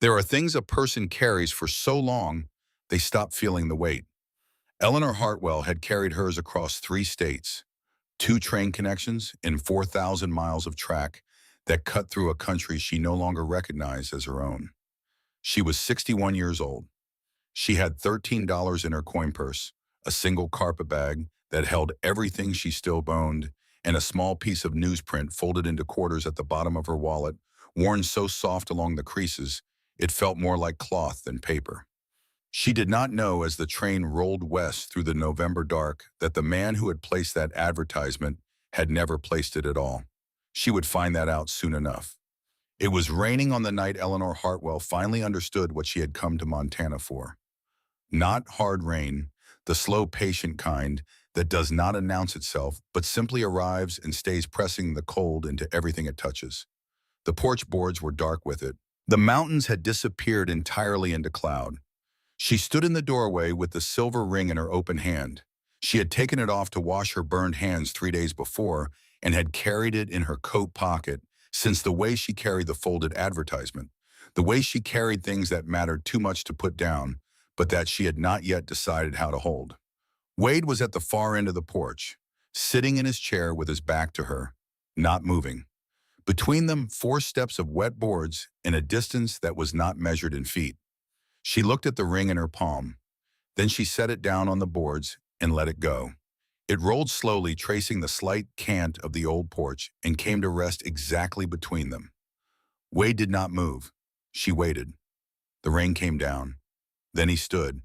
There are things a person carries for so long, they stop feeling the weight. Eleanor Hartwell had carried hers across 3 states, 2 train connections, and 4,000 miles of track that cut through a country she no longer recognized as her own. She was 61 years old. She had $13 in her coin purse, a single carpet bag that held everything she still owned, and a small piece of newsprint folded into quarters at the bottom of her wallet, worn so soft along the creases, it felt more like cloth than paper. She did not know as the train rolled west through the November dark that the man who had placed that advertisement had never placed it at all. She would find that out soon enough. It was raining on the night Eleanor Hartwell finally understood what she had come to Montana for. Not hard rain, the slow, patient kind that does not announce itself but simply arrives and stays pressing the cold into everything it touches. The porch boards were dark with it. The mountains had disappeared entirely into cloud. She stood in the doorway with the silver ring in her open hand. She had taken it off to wash her burned hands 3 days before and had carried it in her coat pocket since the way she carried the folded advertisement, the way she carried things that mattered too much to put down, but that she had not yet decided how to hold. Wade was at the far end of the porch, sitting in his chair with his back to her, not moving. Between them, 4 steps of wet boards and a distance that was not measured in feet. She looked at the ring in her palm. Then she set it down on the boards and let it go. It rolled slowly, tracing the slight cant of the old porch, and came to rest exactly between them. Wade did not move. She waited. The rain came down. Then he stood.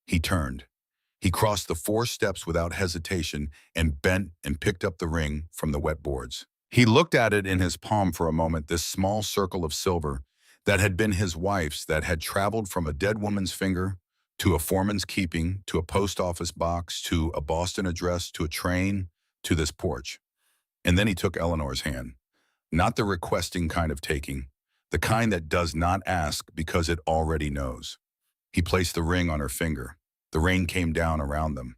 He turned. He crossed the 4 steps without hesitation and bent and picked up the ring from the wet boards. He looked at it in his palm for a moment, this small circle of silver that had been his wife's, that had traveled from a dead woman's finger to a foreman's keeping, to a post office box, to a Boston address, to a train, to this porch. And then he took Eleanor's hand. Not the requesting kind of taking, the kind that does not ask because it already knows. He placed the ring on her finger. The rain came down around them.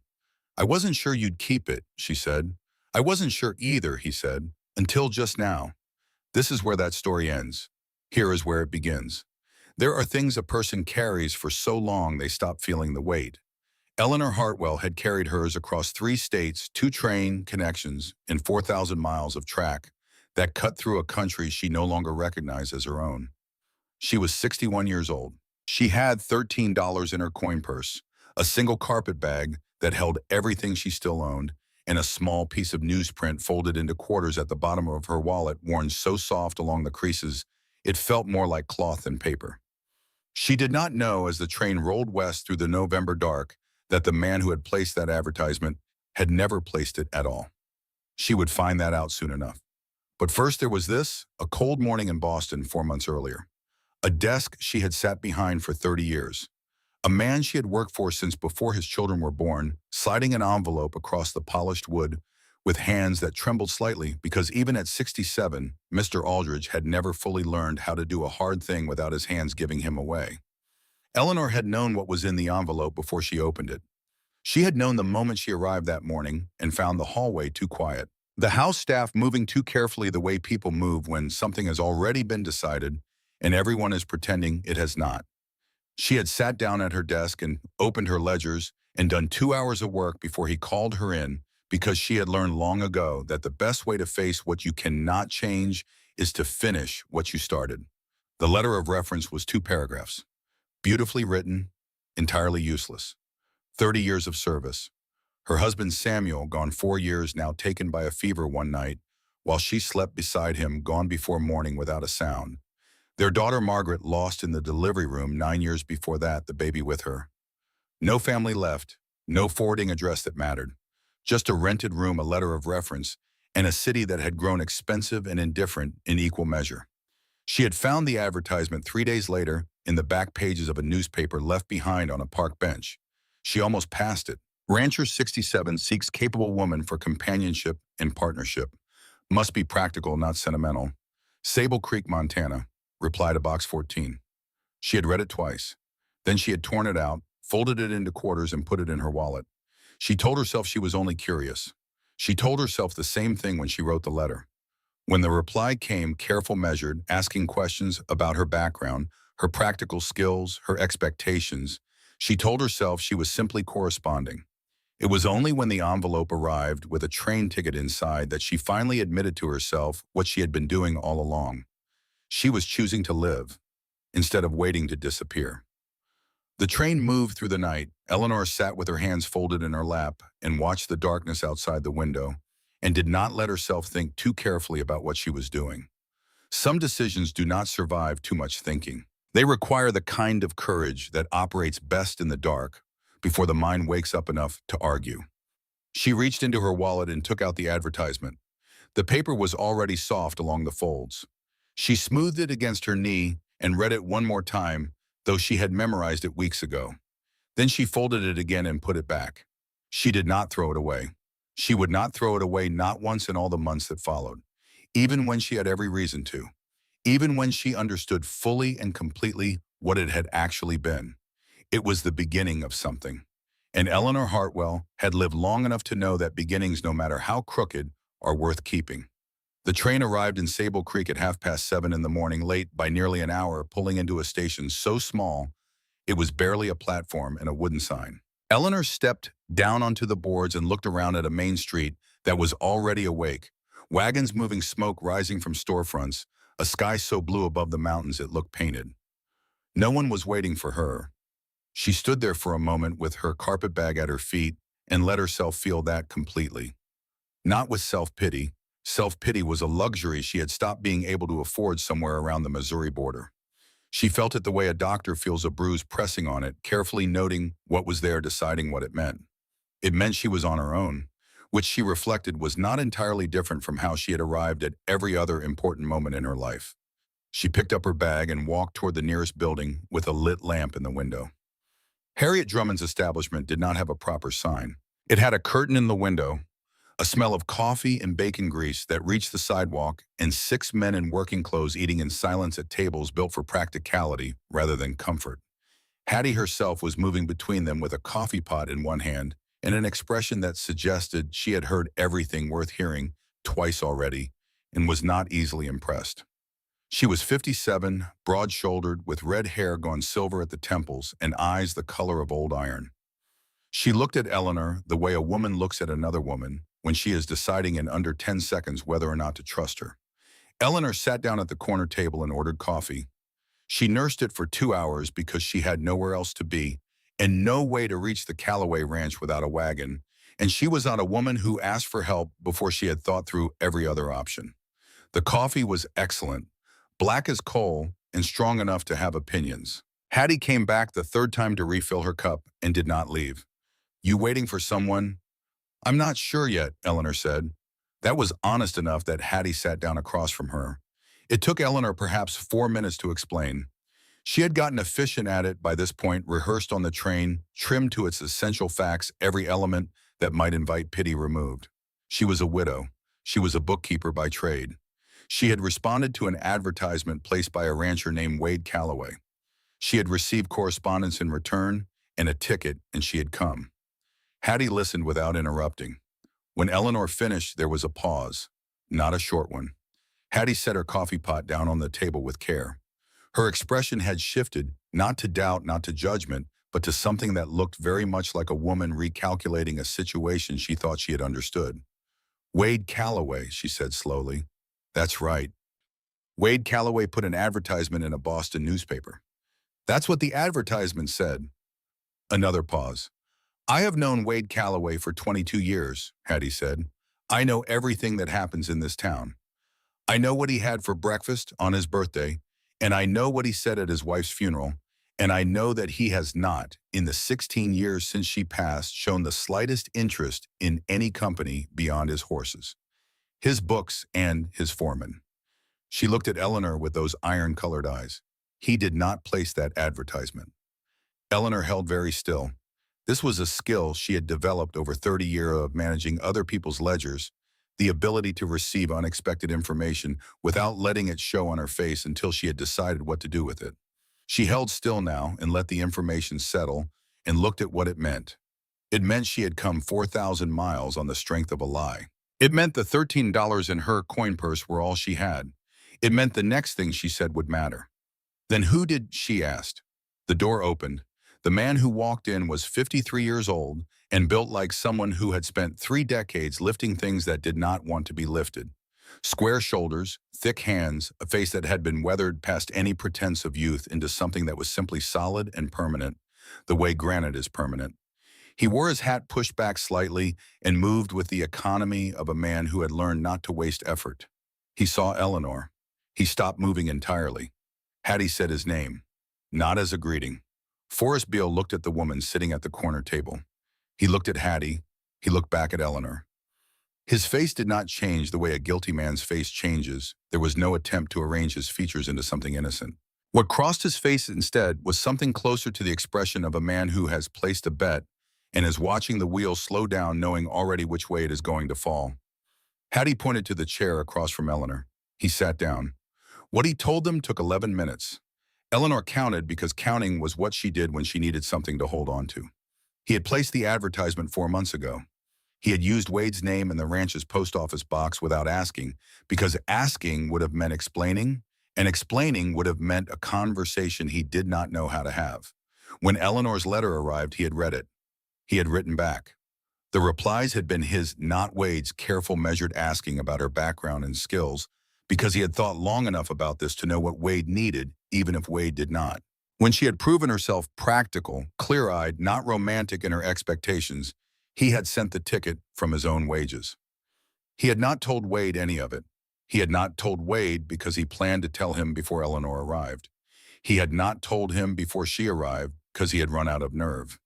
"I wasn't sure you'd keep it," she said. "I wasn't sure either," he said, "until just now." This is where that story ends. Here is where it begins. There are things a person carries for so long they stop feeling the weight. Eleanor Hartwell had carried hers across 3 states, 2 train connections, and 4,000 miles of track that cut through a country she no longer recognized as her own. She was 61 years old. She had $13 in her coin purse, a single carpet bag that held everything she still owned, and a small piece of newsprint folded into quarters at the bottom of her wallet, worn so soft along the creases, it felt more like cloth than paper. She did not know as the train rolled west through the November dark that the man who had placed that advertisement had never placed it at all. She would find that out soon enough. But first there was this, a cold morning in Boston 4 months earlier. A desk she had sat behind for 30 years. A man she had worked for since before his children were born, sliding an envelope across the polished wood with hands that trembled slightly because even at 67, Mr. Aldridge had never fully learned how to do a hard thing without his hands giving him away. Eleanor had known what was in the envelope before she opened it. She had known the moment she arrived that morning and found the hallway too quiet. The house staff moving too carefully the way people move when something has already been decided and everyone is pretending it has not. She had sat down at her desk and opened her ledgers and done 2 hours of work before he called her in, because she had learned long ago that the best way to face what you cannot change is to finish what you started. The letter of reference was 2 paragraphs. Beautifully written, entirely useless. 30 years of service. Her husband Samuel, gone 4 years now, taken by a fever one night, while she slept beside him, gone before morning without a sound. Their daughter Margaret lost in the delivery room 9 years before that, the baby with her. No family left, no forwarding address that mattered. Just a rented room, a letter of reference, and a city that had grown expensive and indifferent in equal measure. She had found the advertisement 3 days later in the back pages of a newspaper left behind on a park bench. She almost passed it. Rancher 67 seeks capable woman for companionship and partnership. Must be practical, not sentimental. Sable Creek, Montana. Reply to Box 14. She had read it twice. Then she had torn it out, folded it into quarters, and put it in her wallet. She told herself she was only curious. She told herself the same thing when she wrote the letter. When the reply came, careful, measured, asking questions about her background, her practical skills, her expectations. She told herself she was simply corresponding. It was only when the envelope arrived with a train ticket inside that she finally admitted to herself what she had been doing all along. She was choosing to live, instead of waiting to disappear. The train moved through the night. Eleanor sat with her hands folded in her lap and watched the darkness outside the window, and did not let herself think too carefully about what she was doing. Some decisions do not survive too much thinking. They require the kind of courage that operates best in the dark before the mind wakes up enough to argue. She reached into her wallet and took out the advertisement. The paper was already soft along the folds. She smoothed it against her knee and read it one more time, though she had memorized it weeks ago. Then she folded it again and put it back. She did not throw it away. She would not throw it away, not once in all the months that followed, even when she had every reason to, even when she understood fully and completely what it had actually been. It was the beginning of something. And Eleanor Hartwell had lived long enough to know that beginnings, no matter how crooked, are worth keeping. The train arrived in Sable Creek at 7:30 in the morning, late by nearly an hour, pulling into a station so small it was barely a platform and a wooden sign. Eleanor stepped down onto the boards and looked around at a main street that was already awake. Wagons moving, smoke rising from storefronts, a sky so blue above the mountains it looked painted. No one was waiting for her. She stood there for a moment with her carpet bag at her feet and let herself feel that completely. Not with self-pity. Self-pity was a luxury she had stopped being able to afford somewhere around the Missouri border. She felt it the way a doctor feels a bruise, pressing on it, carefully noting what was there, deciding what it meant. It meant she was on her own, which she reflected was not entirely different from how she had arrived at every other important moment in her life. She picked up her bag and walked toward the nearest building with a lit lamp in the window. Harriet Drummond's establishment did not have a proper sign. It had a curtain in the window, a smell of coffee and bacon grease that reached the sidewalk, and 6 men in working clothes eating in silence at tables built for practicality rather than comfort. Hattie herself was moving between them with a coffee pot in one hand and an expression that suggested she had heard everything worth hearing twice already and was not easily impressed. She was 57, broad-shouldered, with red hair gone silver at the temples and eyes the color of old iron. She looked at Eleanor the way a woman looks at another woman when she is deciding in under 10 seconds whether or not to trust her. Eleanor sat down at the corner table and ordered coffee. She nursed it for 2 hours because she had nowhere else to be and no way to reach the Callaway Ranch without a wagon, and she was not a woman who asked for help before she had thought through every other option. The coffee was excellent, black as coal and strong enough to have opinions. Hattie came back the third time to refill her cup and did not leave. "You waiting for someone?" "I'm not sure yet," Eleanor said. That was honest enough that Hattie sat down across from her. It took Eleanor perhaps 4 minutes to explain. She had gotten efficient at it by this point, rehearsed on the train, trimmed to its essential facts, every element that might invite pity removed. She was a widow. She was a bookkeeper by trade. She had responded to an advertisement placed by a rancher named Wade Calloway. She had received correspondence in return and a ticket, and she had come. Hattie listened without interrupting. When Eleanor finished, there was a pause, not a short one. Hattie set her coffee pot down on the table with care. Her expression had shifted, not to doubt, not to judgment, but to something that looked very much like a woman recalculating a situation she thought she had understood. "Wade Calloway," she said slowly. "That's right. Wade Calloway put an advertisement in a Boston newspaper." "That's what the advertisement said." Another pause. "I have known Wade Calloway for 22 years, Hattie said. "I know everything that happens in this town. I know what he had for breakfast on his birthday, and I know what he said at his wife's funeral, and I know that he has not, in the 16 years since she passed, shown the slightest interest in any company beyond his horses, his books, and his foreman." She looked at Eleanor with those iron-colored eyes. "He did not place that advertisement." Eleanor held very still. This was a skill she had developed over 30 years of managing other people's ledgers, the ability to receive unexpected information without letting it show on her face until she had decided what to do with it. She held still now and let the information settle and looked at what it meant. It meant she had come 4,000 miles on the strength of a lie. It meant the $13 in her coin purse were all she had. It meant the next thing she said would matter. Then who did she asked? The door opened. The man who walked in was 53 years old and built like someone who had spent 3 decades lifting things that did not want to be lifted. Square shoulders, thick hands, a face that had been weathered past any pretense of youth into something that was simply solid and permanent, the way granite is permanent. He wore his hat pushed back slightly and moved with the economy of a man who had learned not to waste effort. He saw Eleanor. He stopped moving entirely. Hattie said his name, not as a greeting. Forrest Beale looked at the woman sitting at the corner table. He looked at Hattie. He looked back at Eleanor. His face did not change the way a guilty man's face changes. There was no attempt to arrange his features into something innocent. What crossed his face instead was something closer to the expression of a man who has placed a bet and is watching the wheel slow down, knowing already which way it is going to fall. Hattie pointed to the chair across from Eleanor. He sat down. What he told them took 11 minutes. Eleanor counted because counting was what she did when she needed something to hold on to. He had placed the advertisement 4 months ago. He had used Wade's name in the ranch's post office box without asking, because asking would have meant explaining, and explaining would have meant a conversation he did not know how to have. When Eleanor's letter arrived, he had read it. He had written back. The replies had been his, not Wade's, careful, measured asking about her background and skills, because he had thought long enough about this to know what Wade needed, even if Wade did not. When she had proven herself practical, clear-eyed, not romantic in her expectations, he had sent the ticket from his own wages. He had not told Wade any of it. He had not told Wade because he planned to tell him before Eleanor arrived. He had not told him before she arrived because he had run out of nerve.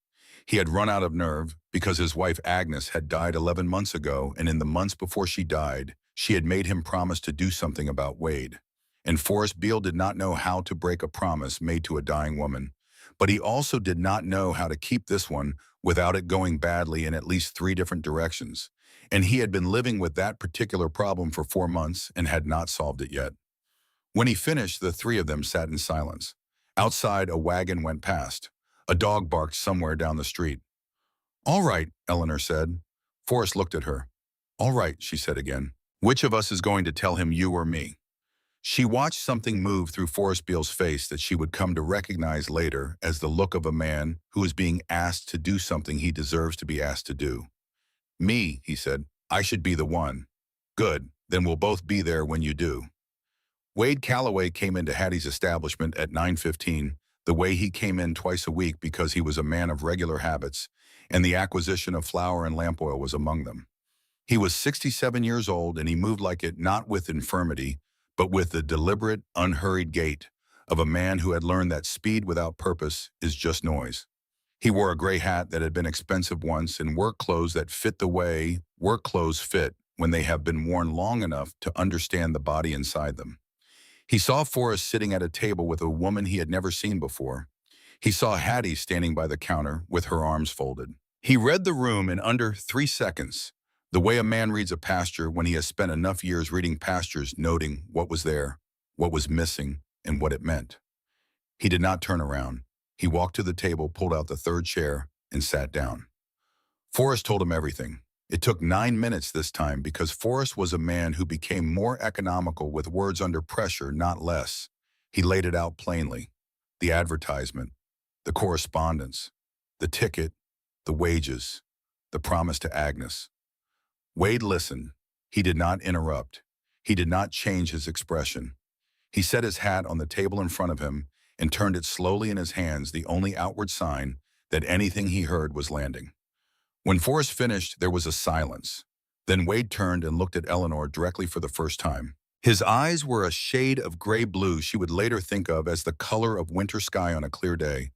He had run out of nerve because his wife Agnes had died 11 months ago, and in the months before she died, she had made him promise to do something about Wade. And Forrest Beale did not know how to break a promise made to a dying woman, but he also did not know how to keep this one without it going badly in at least 3 different directions. And he had been living with that particular problem for 4 months and had not solved it yet. When he finished, the 3 of them sat in silence. Outside, a wagon went past. A dog barked somewhere down the street. "All right," Eleanor said. Forrest looked at her. "All right," she said again. "Which of us is going to tell him, you or me?" She watched something move through Forrest Beale's face that she would come to recognize later as the look of a man who is being asked to do something he deserves to be asked to do. "Me," he said. "I should be the one." "Good, then we'll both be there when you do." Wade Calloway came into Hattie's establishment at 9:15, the way he came in twice a week because he was a man of regular habits, and the acquisition of flour and lamp oil was among them. He was 67 years old, and he moved like it, not with infirmity, but with the deliberate, unhurried gait of a man who had learned that speed without purpose is just noise. He wore a gray hat that had been expensive once and work clothes that fit the way work clothes fit when they have been worn long enough to understand the body inside them. He saw Forrest sitting at a table with a woman he had never seen before. He saw Hattie standing by the counter with her arms folded. He read the room in under 3 seconds, the way a man reads a pasture when he has spent enough years reading pastures, noting what was there, what was missing, and what it meant. He did not turn around. He walked to the table, pulled out the 3rd chair, and sat down. Forrest told him everything. It took 9 minutes this time because Forrest was a man who became more economical with words under pressure, not less. He laid it out plainly. The advertisement, the correspondence, the ticket, the wages, the promise to Agnes. Wade listened. He did not interrupt. He did not change his expression. He set his hat on the table in front of him and turned it slowly in his hands, the only outward sign that anything he heard was landing. When Forrest finished, there was a silence. Then Wade turned and looked at Eleanor directly for the first time. His eyes were a shade of gray-blue she would later think of as the color of winter sky on a clear day.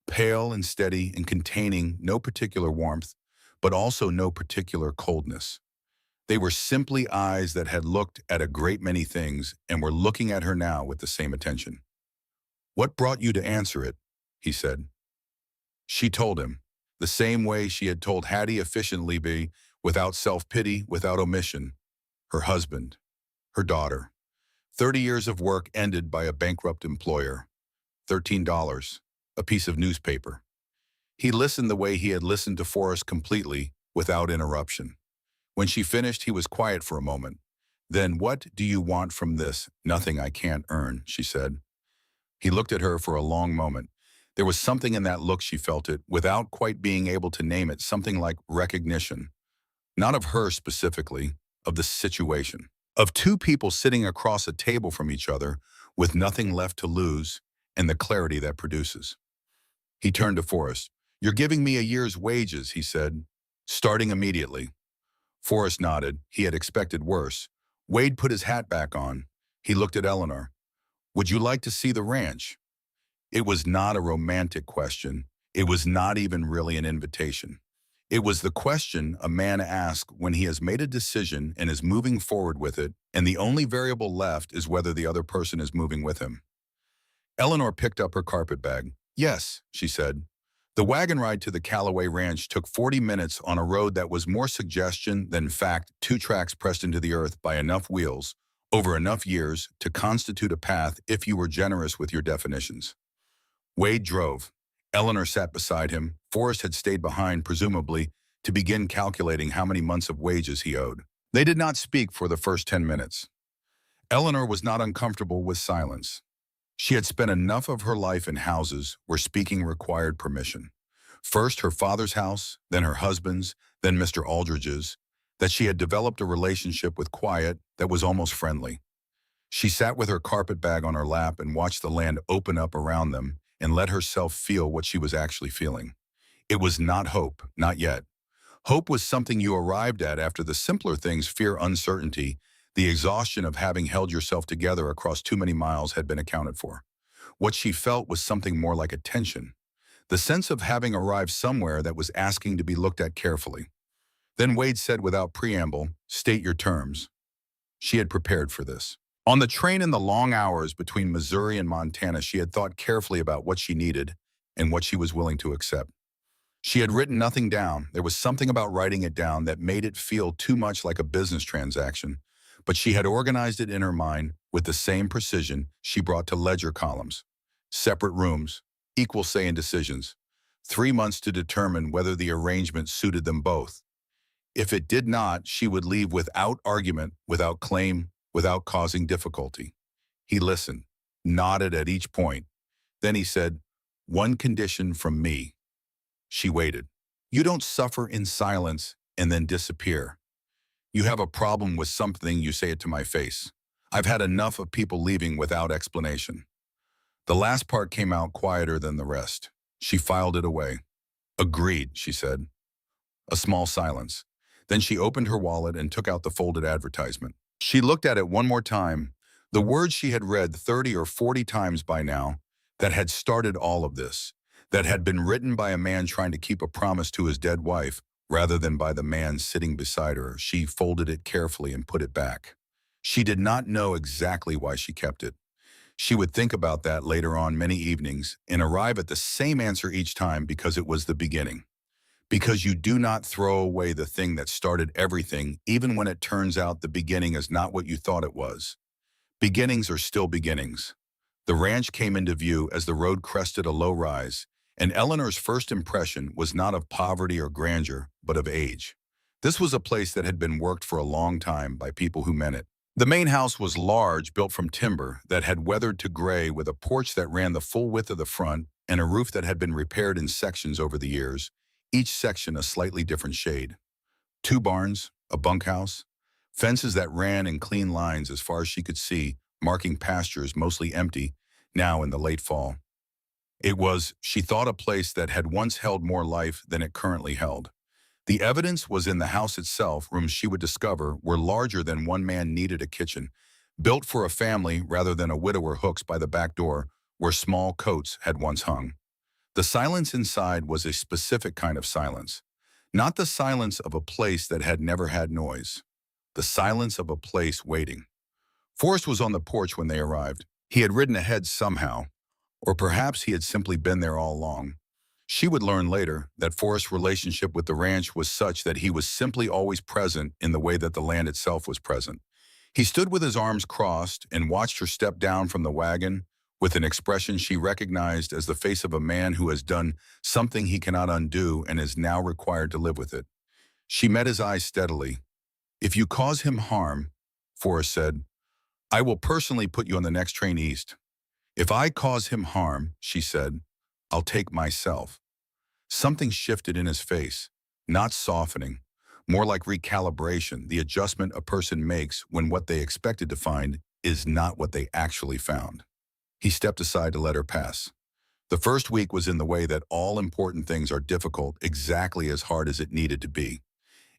Pale and steady and containing no particular warmth, but also no particular coldness. They were simply eyes that had looked at a great many things and were looking at her now with the same attention. "What brought you to answer it?" he said. She told him, the same way she had told Hattie efficiently, without self-pity, without omission. Her husband, her daughter. 30 years of work ended by a bankrupt employer. $13, a piece of newspaper. He listened the way he had listened to Forrest, completely, without interruption. When she finished, he was quiet for a moment. "Then what do you want from this?" "Nothing I can't earn," she said. He looked at her for a long moment. There was something in that look, she felt it, without quite being able to name it, something like recognition. Not of her specifically, of the situation. Of two people sitting across a table from each other with nothing left to lose and the clarity that produces. He turned to Forrest. "You're giving me a year's wages," he said, starting immediately. Forrest nodded. He had expected worse. Wade put his hat back on. He looked at Eleanor. "Would you like to see the ranch?" It was not a romantic question. It was not even really an invitation. It was the question a man asks when he has made a decision and is moving forward with it, and the only variable left is whether the other person is moving with him. Eleanor picked up her carpet bag. "Yes," she said. The wagon ride to the Callaway Ranch took 40 minutes on a road that was more suggestion than fact, two tracks pressed into the earth by enough wheels, over enough years, to constitute a path if you were generous with your definitions. Wade drove. Eleanor sat beside him. Forrest had stayed behind, presumably, to begin calculating how many months of wages he owed. They did not speak for the first 10 minutes. Eleanor was not uncomfortable with silence. She had spent enough of her life in houses where speaking required permission. First her father's house, then her husband's, then Mr. Aldridge's, that she had developed a relationship with quiet that was almost friendly. She sat with her carpet bag on her lap and watched the land open up around them and let herself feel what she was actually feeling. It was not hope, not yet. Hope was something you arrived at after the simpler things, fear, uncertainty, the exhaustion of having held yourself together across too many miles had been accounted for. What she felt was something more like a tension, the sense of having arrived somewhere that was asking to be looked at carefully. Then Wade said without preamble, "State your terms." She had prepared for this. On the train in the long hours between Missouri and Montana, she had thought carefully about what she needed and what she was willing to accept. She had written nothing down. There was something about writing it down that made it feel too much like a business transaction, but she had organized it in her mind with the same precision she brought to ledger columns. Separate rooms, equal say in decisions, 3 months to determine whether the arrangement suited them both. If it did not, she would leave without argument, without claim, without causing difficulty. He listened, nodded at each point. Then he said, "One condition from me." She waited. "You don't suffer in silence and then disappear. You have a problem with something, you say it to my face. I've had enough of people leaving without explanation." The last part came out quieter than the rest. She filed it away. "Agreed," she said. A small silence. Then she opened her wallet and took out the folded advertisement. She looked at it one more time, the words she had read 30 or 40 times by now, that had started all of this, that had been written by a man trying to keep a promise to his dead wife, rather than by the man sitting beside her. She folded it carefully and put it back. She did not know exactly why she kept it. She would think about that later on many evenings and arrive at the same answer each time, because it was the beginning. Because you do not throw away the thing that started everything, even when it turns out the beginning is not what you thought it was. Beginnings are still beginnings. The ranch came into view as the road crested a low rise, and Eleanor's first impression was not of poverty or grandeur, but of age. This was a place that had been worked for a long time by people who meant it. The main house was large, built from timber that had weathered to gray, with a porch that ran the full width of the front and a roof that had been repaired in sections over the years, each section a slightly different shade. 2 barns, a bunkhouse, fences that ran in clean lines as far as she could see, marking pastures mostly empty, now in the late fall. It was, she thought, a place that had once held more life than it currently held. The evidence was in the house itself. Rooms she would discover were larger than one man needed a kitchen, built for a family rather than a widower. Hooks by the back door where small coats had once hung. The silence inside was a specific kind of silence, not the silence of a place that had never had noise, the silence of a place waiting. Forrest was on the porch when they arrived. He had ridden ahead somehow, or perhaps he had simply been there all along. She would learn later that Forrest's relationship with the ranch was such that he was simply always present in the way that the land itself was present. He stood with his arms crossed and watched her step down from the wagon with an expression she recognized as the face of a man who has done something he cannot undo and is now required to live with it. She met his eyes steadily. "If you cause him harm," Forrest said, "I will personally put you on the next train east. If I cause him harm, she said, I'll take myself. Something shifted in his face, not softening, more like recalibration, the adjustment a person makes when what they expected to find is not what they actually found. He stepped aside to let her pass. The first week was in the way that all important things are difficult exactly as hard as it needed to be.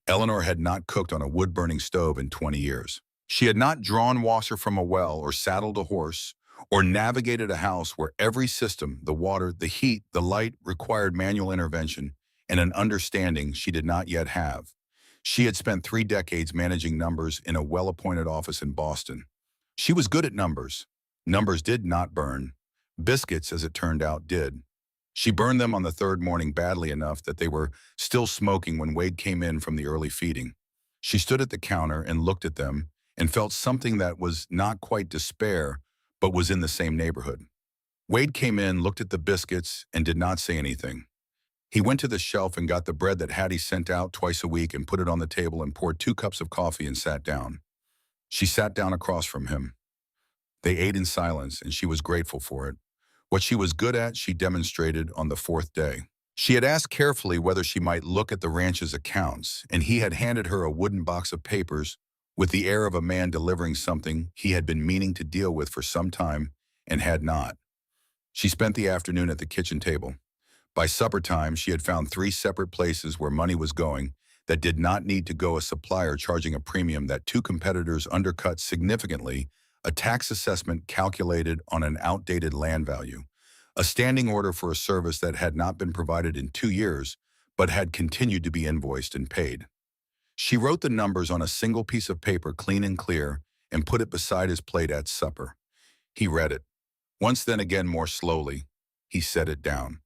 Eleanor had not cooked on a wood-burning stove in 20 years. She had not drawn water from a well or saddled a horse or navigated a house where every system, the water, the heat, the light, required manual intervention and an understanding she did not yet have. She had spent 3 decades managing numbers in a well-appointed office in Boston. She was good at numbers. Numbers did not burn. Biscuits, as it turned out, did. She burned them on the third morning badly enough that they were still smoking when Wade came in from the early feeding. She stood at the counter and looked at them and felt something that was not quite despair, but was in the same neighborhood. Wade came in, looked at the biscuits, and did not say anything. He went to the shelf and got the bread that Hattie sent out twice a week and put it on the table and poured 2 cups of coffee and sat down. She sat down across from him. They ate in silence, and she was grateful for it. What she was good at, she demonstrated on the 4th day. She had asked carefully whether she might look at the ranch's accounts, and he had handed her a wooden box of papers with the air of a man delivering something he had been meaning to deal with for some time and had not. She spent the afternoon at the kitchen table. By supper time, she had found 3 separate places where money was going that did not need to go a supplier charging a premium that 2 competitors undercut significantly, a tax assessment calculated on an outdated land value, a standing order for a service that had not been provided in 2 years, but had continued to be invoiced and paid. She wrote the numbers on a single piece of paper clean and clear and put it beside his plate at supper. He read it. Once then again more slowly, he set it down.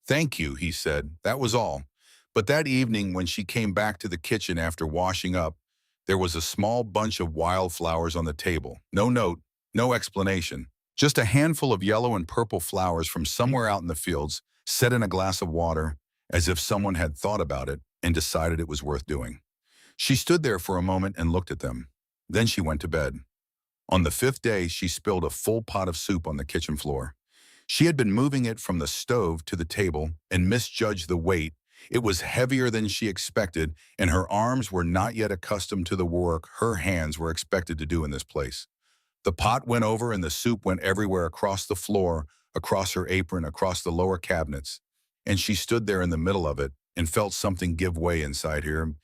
"Thank you," he said. That was all. But that evening when she came back to the kitchen after washing up, there was a small bunch of wildflowers on the table. No note, no explanation. Just a handful of yellow and purple flowers from somewhere out in the fields, set in a glass of water, as if someone had thought about it and decided it was worth doing. She stood there for a moment and looked at them. Then she went to bed. On the 5th day, she spilled a full pot of soup on the kitchen floor. She had been moving it from the stove to the table and misjudged the weight. It was heavier than she expected, and her arms were not yet accustomed to the work her hands were expected to do in this place. The pot went over and the soup went everywhere across the floor, across her apron, across the lower cabinets, and she stood there in the middle of it and felt something give way inside her.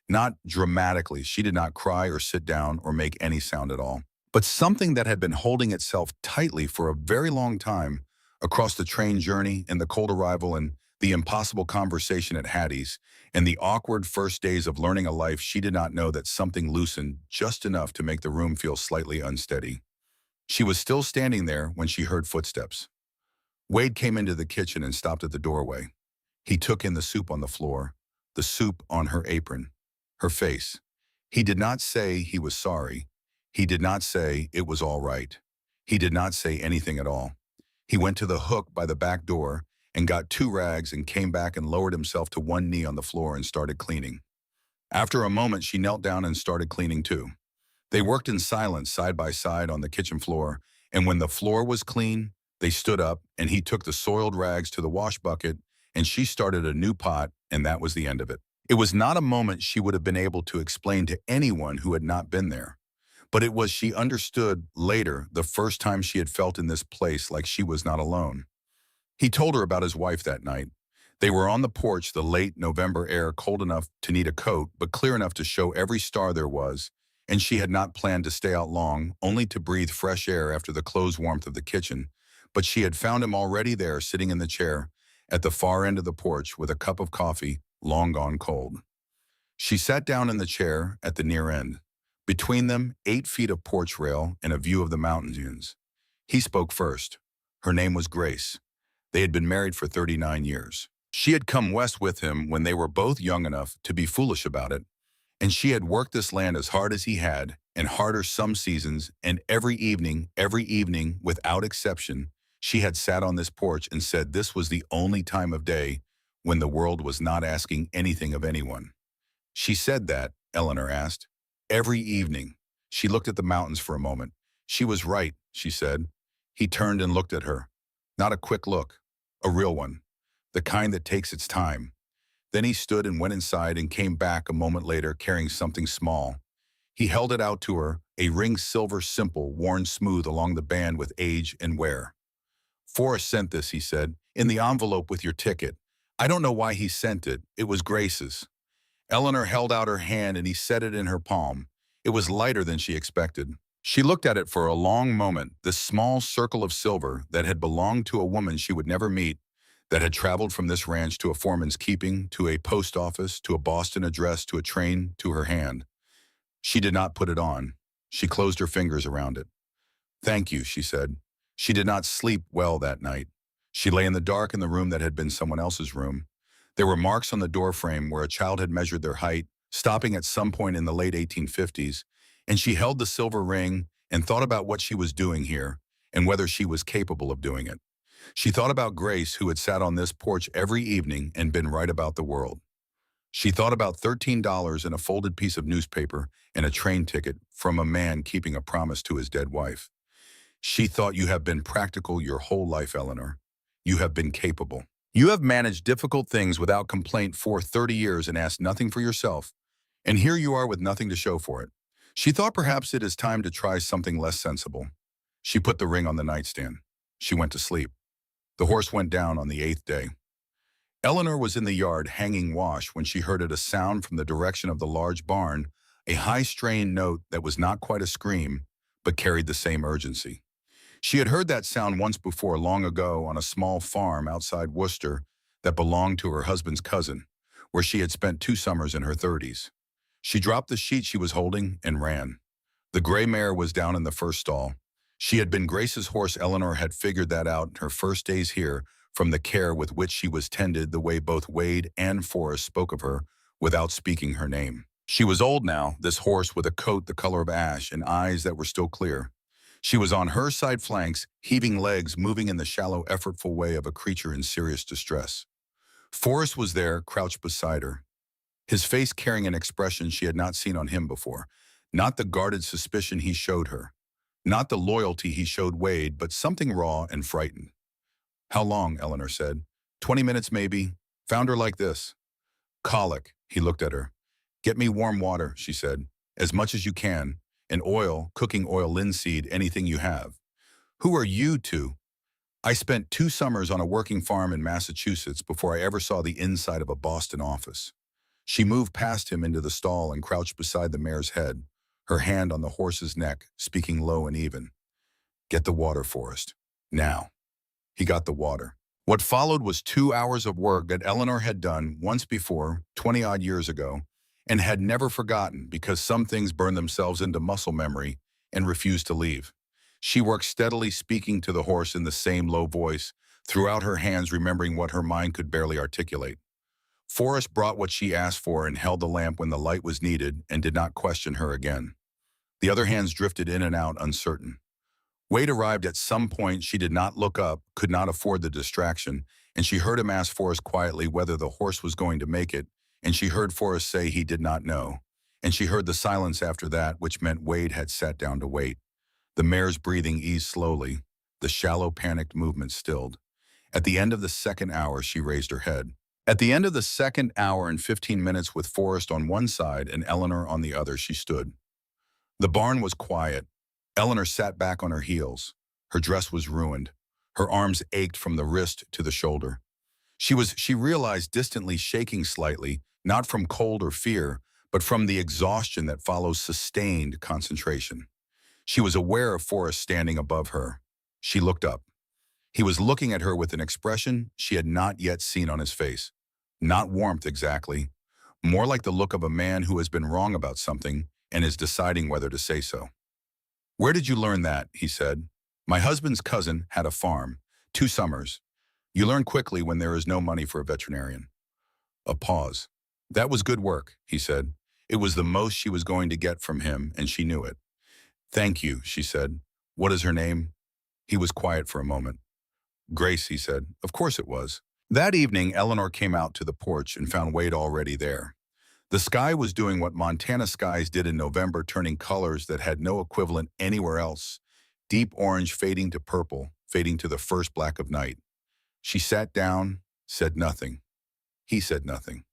Not dramatically. She did not cry or sit down or make any sound at all. But something that had been holding itself tightly for a very long time across the train journey and the cold arrival and the impossible conversation at Hattie's and the awkward first days of learning a life she did not know, that something loosened just enough to make the room feel slightly unsteady. She was still standing there when she heard footsteps. Wade came into the kitchen and stopped at the doorway. He took in the soup on the floor, the soup on her apron, her face. He did not say he was sorry. He did not say it was all right. He did not say anything at all. He went to the hook by the back door and got 2 rags and came back and lowered himself to one knee on the floor and started cleaning. After a moment, she knelt down and started cleaning too. They worked in silence side by side on the kitchen floor, and when the floor was clean, they stood up and he took the soiled rags to the wash bucket and she started a new pot, and that was the end of it. It was not a moment she would have been able to explain to anyone who had not been there. But it was, she understood later, the first time she had felt in this place like she was not alone. He told her about his wife that night. They were on the porch, the late November air cold enough to need a coat, but clear enough to show every star there was, and she had not planned to stay out long, only to breathe fresh air after the closed warmth of the kitchen. But she had found him already there, sitting in the chair, at the far end of the porch with a cup of coffee, long gone cold. She sat down in the chair at the near end. Between them, 8 feet of porch rail and a view of the mountain dunes. He spoke first. Her name was Grace. They had been married for 39 years. She had come west with him when they were both young enough to be foolish about it, and she had worked this land as hard as he had, and harder some seasons, and every evening, without exception, she had sat on this porch and said this was the only time of day when the world was not asking anything of anyone. She said that, Eleanor asked. Every evening. She looked at the mountains for a moment. She was right, she said. He turned and looked at her. Not a quick look, a real one, the kind that takes its time. Then he stood and went inside and came back a moment later carrying something small. He held it out to her, a ring silver simple, worn smooth along the band with age and wear. Forrest sent this, he said, in the envelope with your ticket. I don't know why he sent it. It was Grace's. Eleanor held out her hand and he set it in her palm. It was lighter than she expected. She looked at it for a long moment, this small circle of silver that had belonged to a woman she would never meet, that had traveled from this ranch to a foreman's keeping, to a post office, to a Boston address, to a train, to her hand. She did not put it on. She closed her fingers around it. Thank you, she said. She did not sleep well that night. She lay in the dark in the room that had been someone else's room. There were marks on the doorframe where a child had measured their height, stopping at some point in the late 1850s, and she held the silver ring and thought about what she was doing here and whether she was capable of doing it. She thought about Grace, who had sat on this porch every evening and been right about the world. She thought about $13 in a folded piece of newspaper and a train ticket from a man keeping a promise to his dead wife. She thought, you have been practical your whole life, Eleanor. You have been capable. You have managed difficult things without complaint for 30 years and asked nothing for yourself. And here you are with nothing to show for it. She thought perhaps it is time to try something less sensible. She put the ring on the nightstand. She went to sleep. The horse went down on the 8th day. Eleanor was in the yard hanging wash when she heard a sound from the direction of the large barn, a high-strained note that was not quite a scream, but carried the same urgency. She had heard that sound once before long ago on a small farm outside Worcester that belonged to her husband's cousin, where she had spent 2 summers in her 30s. She dropped the sheet she was holding and ran. The gray mare was down in the first stall. She had been Grace's horse. Eleanor had figured that out in her first days here from the care with which she was tended, the way both Wade and Forrest spoke of her without speaking her name. She was old now, this horse with a coat the color of ash and eyes that were still clear. She was on her side flanks, heaving legs, moving in the shallow, effortful way of a creature in serious distress. Forrest was there, crouched beside her, his face carrying an expression she had not seen on him before. Not the guarded suspicion he showed her, not the loyalty he showed Wade, but something raw and frightened. How long, Eleanor said. 20 minutes maybe. Found her like this. Colic, he looked at her. Get me warm water, she said. As much as you can. And oil, cooking oil, linseed, anything you have. Who are you two? I spent 2 summers on a working farm in Massachusetts before I ever saw the inside of a Boston office. She moved past him into the stall and crouched beside the mare's head, her hand on the horse's neck, speaking low and even. Get the water, Forrest. Now. He got the water. What followed was 2 hours of work that Eleanor had done once before, 20-odd years ago, and had never forgotten because some things burn themselves into muscle memory and refuse to leave. She worked steadily, speaking to the horse in the same low voice, throughout her hands remembering what her mind could barely articulate. Forrest brought what she asked for and held the lamp when the light was needed and did not question her again. The other hands drifted in and out, uncertain. Wade arrived at some point. She did not look up, could not afford the distraction, and she heard him ask Forrest quietly whether the horse was going to make it, and she heard Forrest say he did not know, and she heard the silence after that, which meant Wade had sat down to wait. The mare's breathing eased slowly, the shallow, panicked movement stilled. At the end of the 2nd hour, she raised her head. At the end of the 2nd hour and 15 minutes with Forrest on one side and Eleanor on the other, she stood. The barn was quiet. Eleanor sat back on her heels. Her dress was ruined. Her arms ached from the wrist to the shoulder. She realized, distantly, shaking slightly, not from cold or fear, but from the exhaustion that follows sustained concentration. She was aware of Forrest standing above her. She looked up. He was looking at her with an expression she had not yet seen on his face. Not warmth exactly, more like the look of a man who has been wrong about something and is deciding whether to say so. Where did you learn that? He said. My husband's cousin had a farm, 2 summers. You learn quickly when there is no money for a veterinarian. A pause. That was good work, he said. It was the most she was going to get from him, and she knew it. Thank you, she said. What is her name? He was quiet for a moment. Grace, he said. Of course it was. That evening, Eleanor came out to the porch and found Wade already there. The sky was doing what Montana skies did in November, turning colors that had no equivalent anywhere else. deep orange fading to purple, fading to the first black of night. She sat down, said nothing. He said nothing.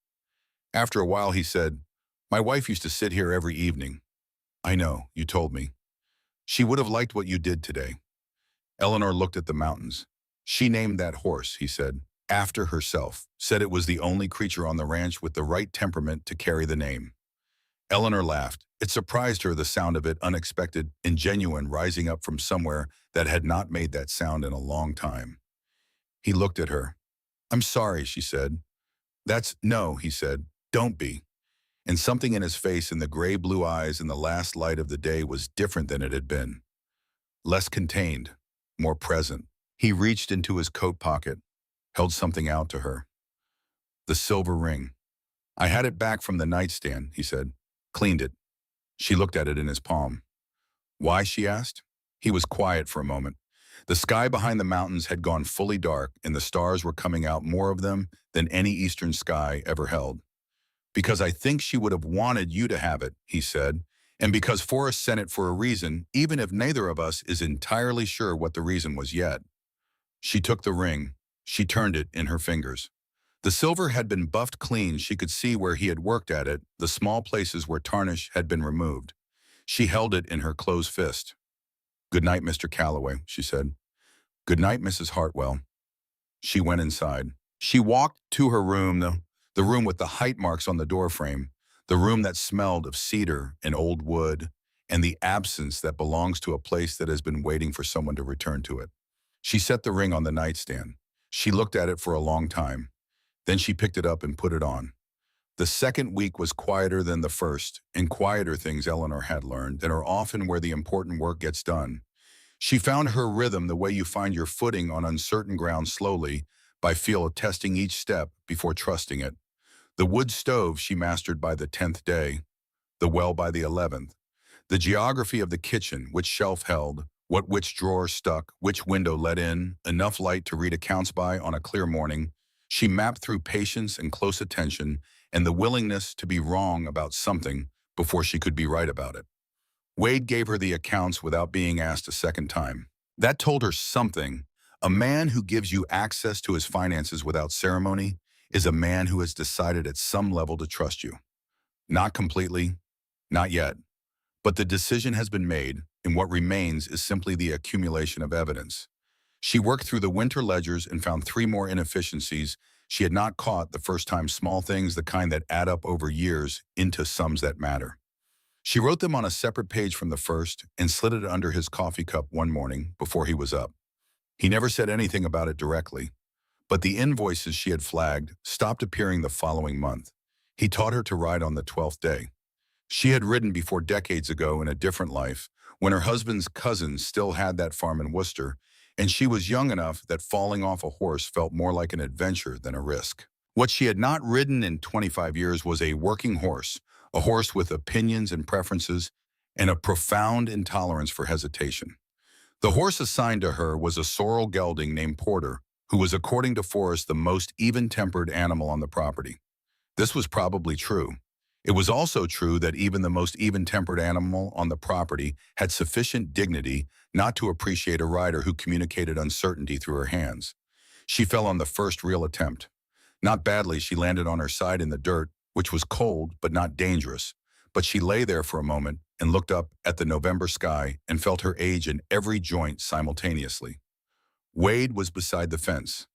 After a while, he said, "My wife used to sit here every evening. I know, you told me. She would have liked what you did today." Eleanor looked at the mountains. "She named that horse," he said, "after herself, said it was the only creature on the ranch with the right temperament to carry the name." Eleanor laughed. It surprised her, the sound of it, unexpected and genuine, rising up from somewhere that had not made that sound in a long time. He looked at her. "I'm sorry," she said. No," he said. "Don't be." And something in his face and the gray-blue eyes in the last light of the day was different than it had been. Less contained, more present. He reached into his coat pocket, held something out to her. The silver ring. "I had it back from the nightstand," he said. "Cleaned it." She looked at it in his palm. "Why?" she asked. He was quiet for a moment. The sky behind the mountains had gone fully dark, and the stars were coming out, more of them than any eastern sky ever held. "Because I think she would have wanted you to have it," he said, "and because Forrest sent it for a reason, even if neither of us is entirely sure what the reason was yet." She took the ring. She turned it in her fingers. The silver had been buffed clean. She could see where he had worked at it, the small places where tarnish had been removed. She held it in her closed fist. "Good night, Mr. Calloway," she said. "Good night, Mrs. Hartwell." She went inside. She walked to her room, the room with the height marks on the doorframe, the room that smelled of cedar and old wood, and the absence that belongs to a place that has been waiting for someone to return to it. She set the ring on the nightstand. She looked at it for a long time. Then she picked it up and put it on. The second week was quieter than the first, and quieter things, Eleanor had learned, that are often where the important work gets done. She found her rhythm the way you find your footing on uncertain ground, slowly, by feel of testing each step before trusting it. The wood stove she mastered by the 10th day, the well by the 11th. The geography of the kitchen, which shelf held, what which drawer stuck, which window let in enough light to read accounts by on a clear morning. She mapped through patience and close attention and the willingness to be wrong about something before she could be right about it. Wade gave her the accounts without being asked a second time. That told her something. A man who gives you access to his finances without ceremony is a man who has decided at some level to trust you. Not completely, not yet. But the decision has been made, and what remains is simply the accumulation of evidence. She worked through the winter ledgers and found 3 more inefficiencies she had not caught the first time, small things, the kind that add up over years into sums that matter. She wrote them on a separate page from the first and slid it under his coffee cup one morning before he was up. He never said anything about it directly, but the invoices she had flagged stopped appearing the following month. He taught her to ride on the 12th day. She had ridden before decades ago in a different life, when her husband's cousins still had that farm in Worcester, and she was young enough that falling off a horse felt more like an adventure than a risk. What she had not ridden in 25 years was a working horse, a horse with opinions and preferences, and a profound intolerance for hesitation. The horse assigned to her was a sorrel gelding named Porter, who was, according to Forrest, the most even-tempered animal on the property. This was probably true. It was also true that even the most even-tempered animal on the property had sufficient dignity not to appreciate a rider who communicated uncertainty through her hands. She fell on the first real attempt. Not badly. She landed on her side in the dirt, which was cold but not dangerous. But she lay there for a moment and looked up at the November sky and felt her age in every joint simultaneously. Wade was beside the fence.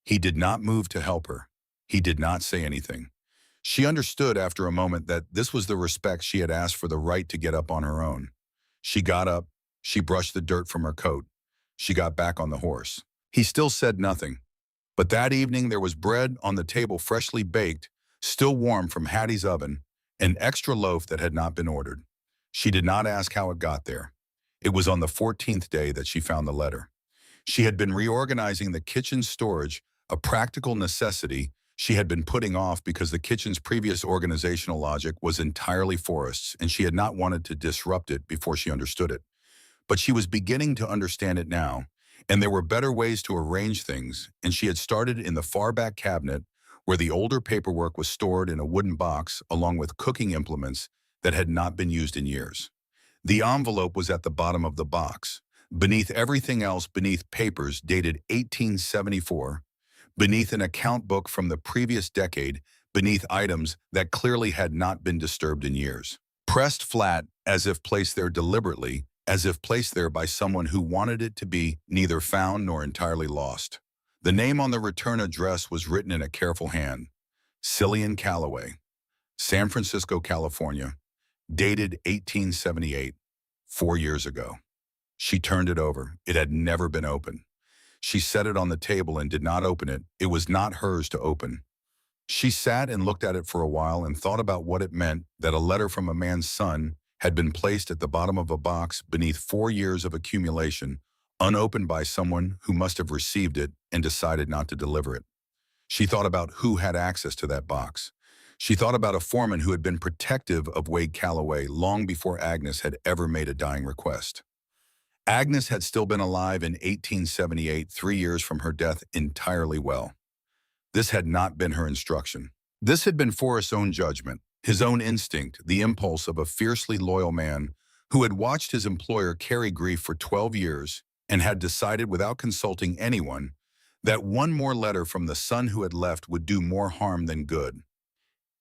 He did not move to help her. He did not say anything. She understood after a moment that this was the respect she had asked for, the right to get up on her own. She got up. She brushed the dirt from her coat. She got back on the horse. He still said nothing. But that evening there was bread on the table, freshly baked, still warm from Hattie's oven, an extra loaf that had not been ordered. She did not ask how it got there. It was on the 14th day that she found the letter. She had been reorganizing the kitchen storage, a practical necessity she had been putting off because the kitchen's previous organizational logic was entirely Forrest's, and she had not wanted to disrupt it before she understood it. But she was beginning to understand it now, and there were better ways to arrange things, and she had started in the far back cabinet where the older paperwork was stored in a wooden box along with cooking implements that had not been used in years. The envelope was at the bottom of the box. Beneath everything else, beneath papers dated 1874, beneath an account book from the previous decade, beneath items that clearly had not been disturbed in years. Pressed flat, as if placed there deliberately, as if placed there by someone who wanted it to be neither found nor entirely lost. The name on the return address was written in a careful hand. Cillian Calloway, San Francisco, California, dated 1878, 4 years ago. She turned it over. It had never been opened. She set it on the table and did not open it. It was not hers to open. She sat and looked at it for a while and thought about what it meant that a letter from a man's son had been placed at the bottom of a box beneath 4 years of accumulation, unopened by someone who must have received it and decided not to deliver it. She thought about who had access to that box. She thought about a foreman who had been protective of Wade Calloway long before Agnes had ever made a dying request. Agnes had still been alive in 1878, 3 years from her death, entirely well. This had not been her instruction. This had been Forrest's own judgment, his own instinct, the impulse of a fiercely loyal man who had watched his employer carry grief for 12 years and had decided without consulting anyone that one more letter from the son who had left would do more harm than good.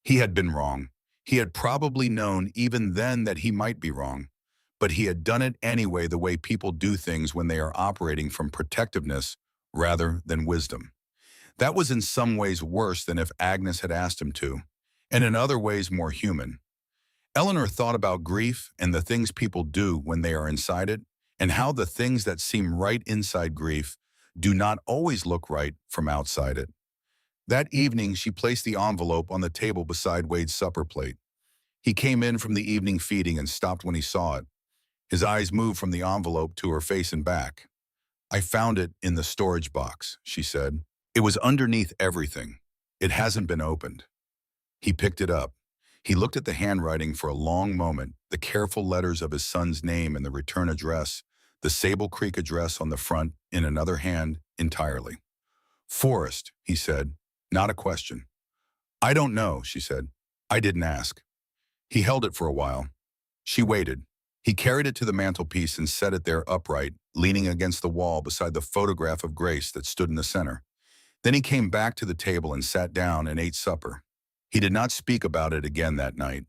He had been wrong. He had probably known even then that he might be wrong, but he had done it anyway, the way people do things when they are operating from protectiveness rather than wisdom. That was in some ways worse than if Agnes had asked him to, and in other ways more human. Eleanor thought about grief and the things people do when they are inside it, and how the things that seem right inside grief do not always look right from outside it. That evening, she placed the envelope on the table beside Wade's supper plate. He came in from the evening feeding and stopped when he saw it. His eyes moved from the envelope to her face and back. "I found it in the storage box," she said. "It was underneath everything. It hasn't been opened." He picked it up. He looked at the handwriting for a long moment, the careful letters of his son's name and the return address, the Sable Creek address on the front in another hand entirely. "Forrest," he said, not a question. "I don't know," she said. "I didn't ask." He held it for a while. She waited. He carried it to the mantelpiece and set it there upright, leaning against the wall beside the photograph of Grace that stood in the center. Then he came back to the table and sat down and ate supper. He did not speak about it again that night,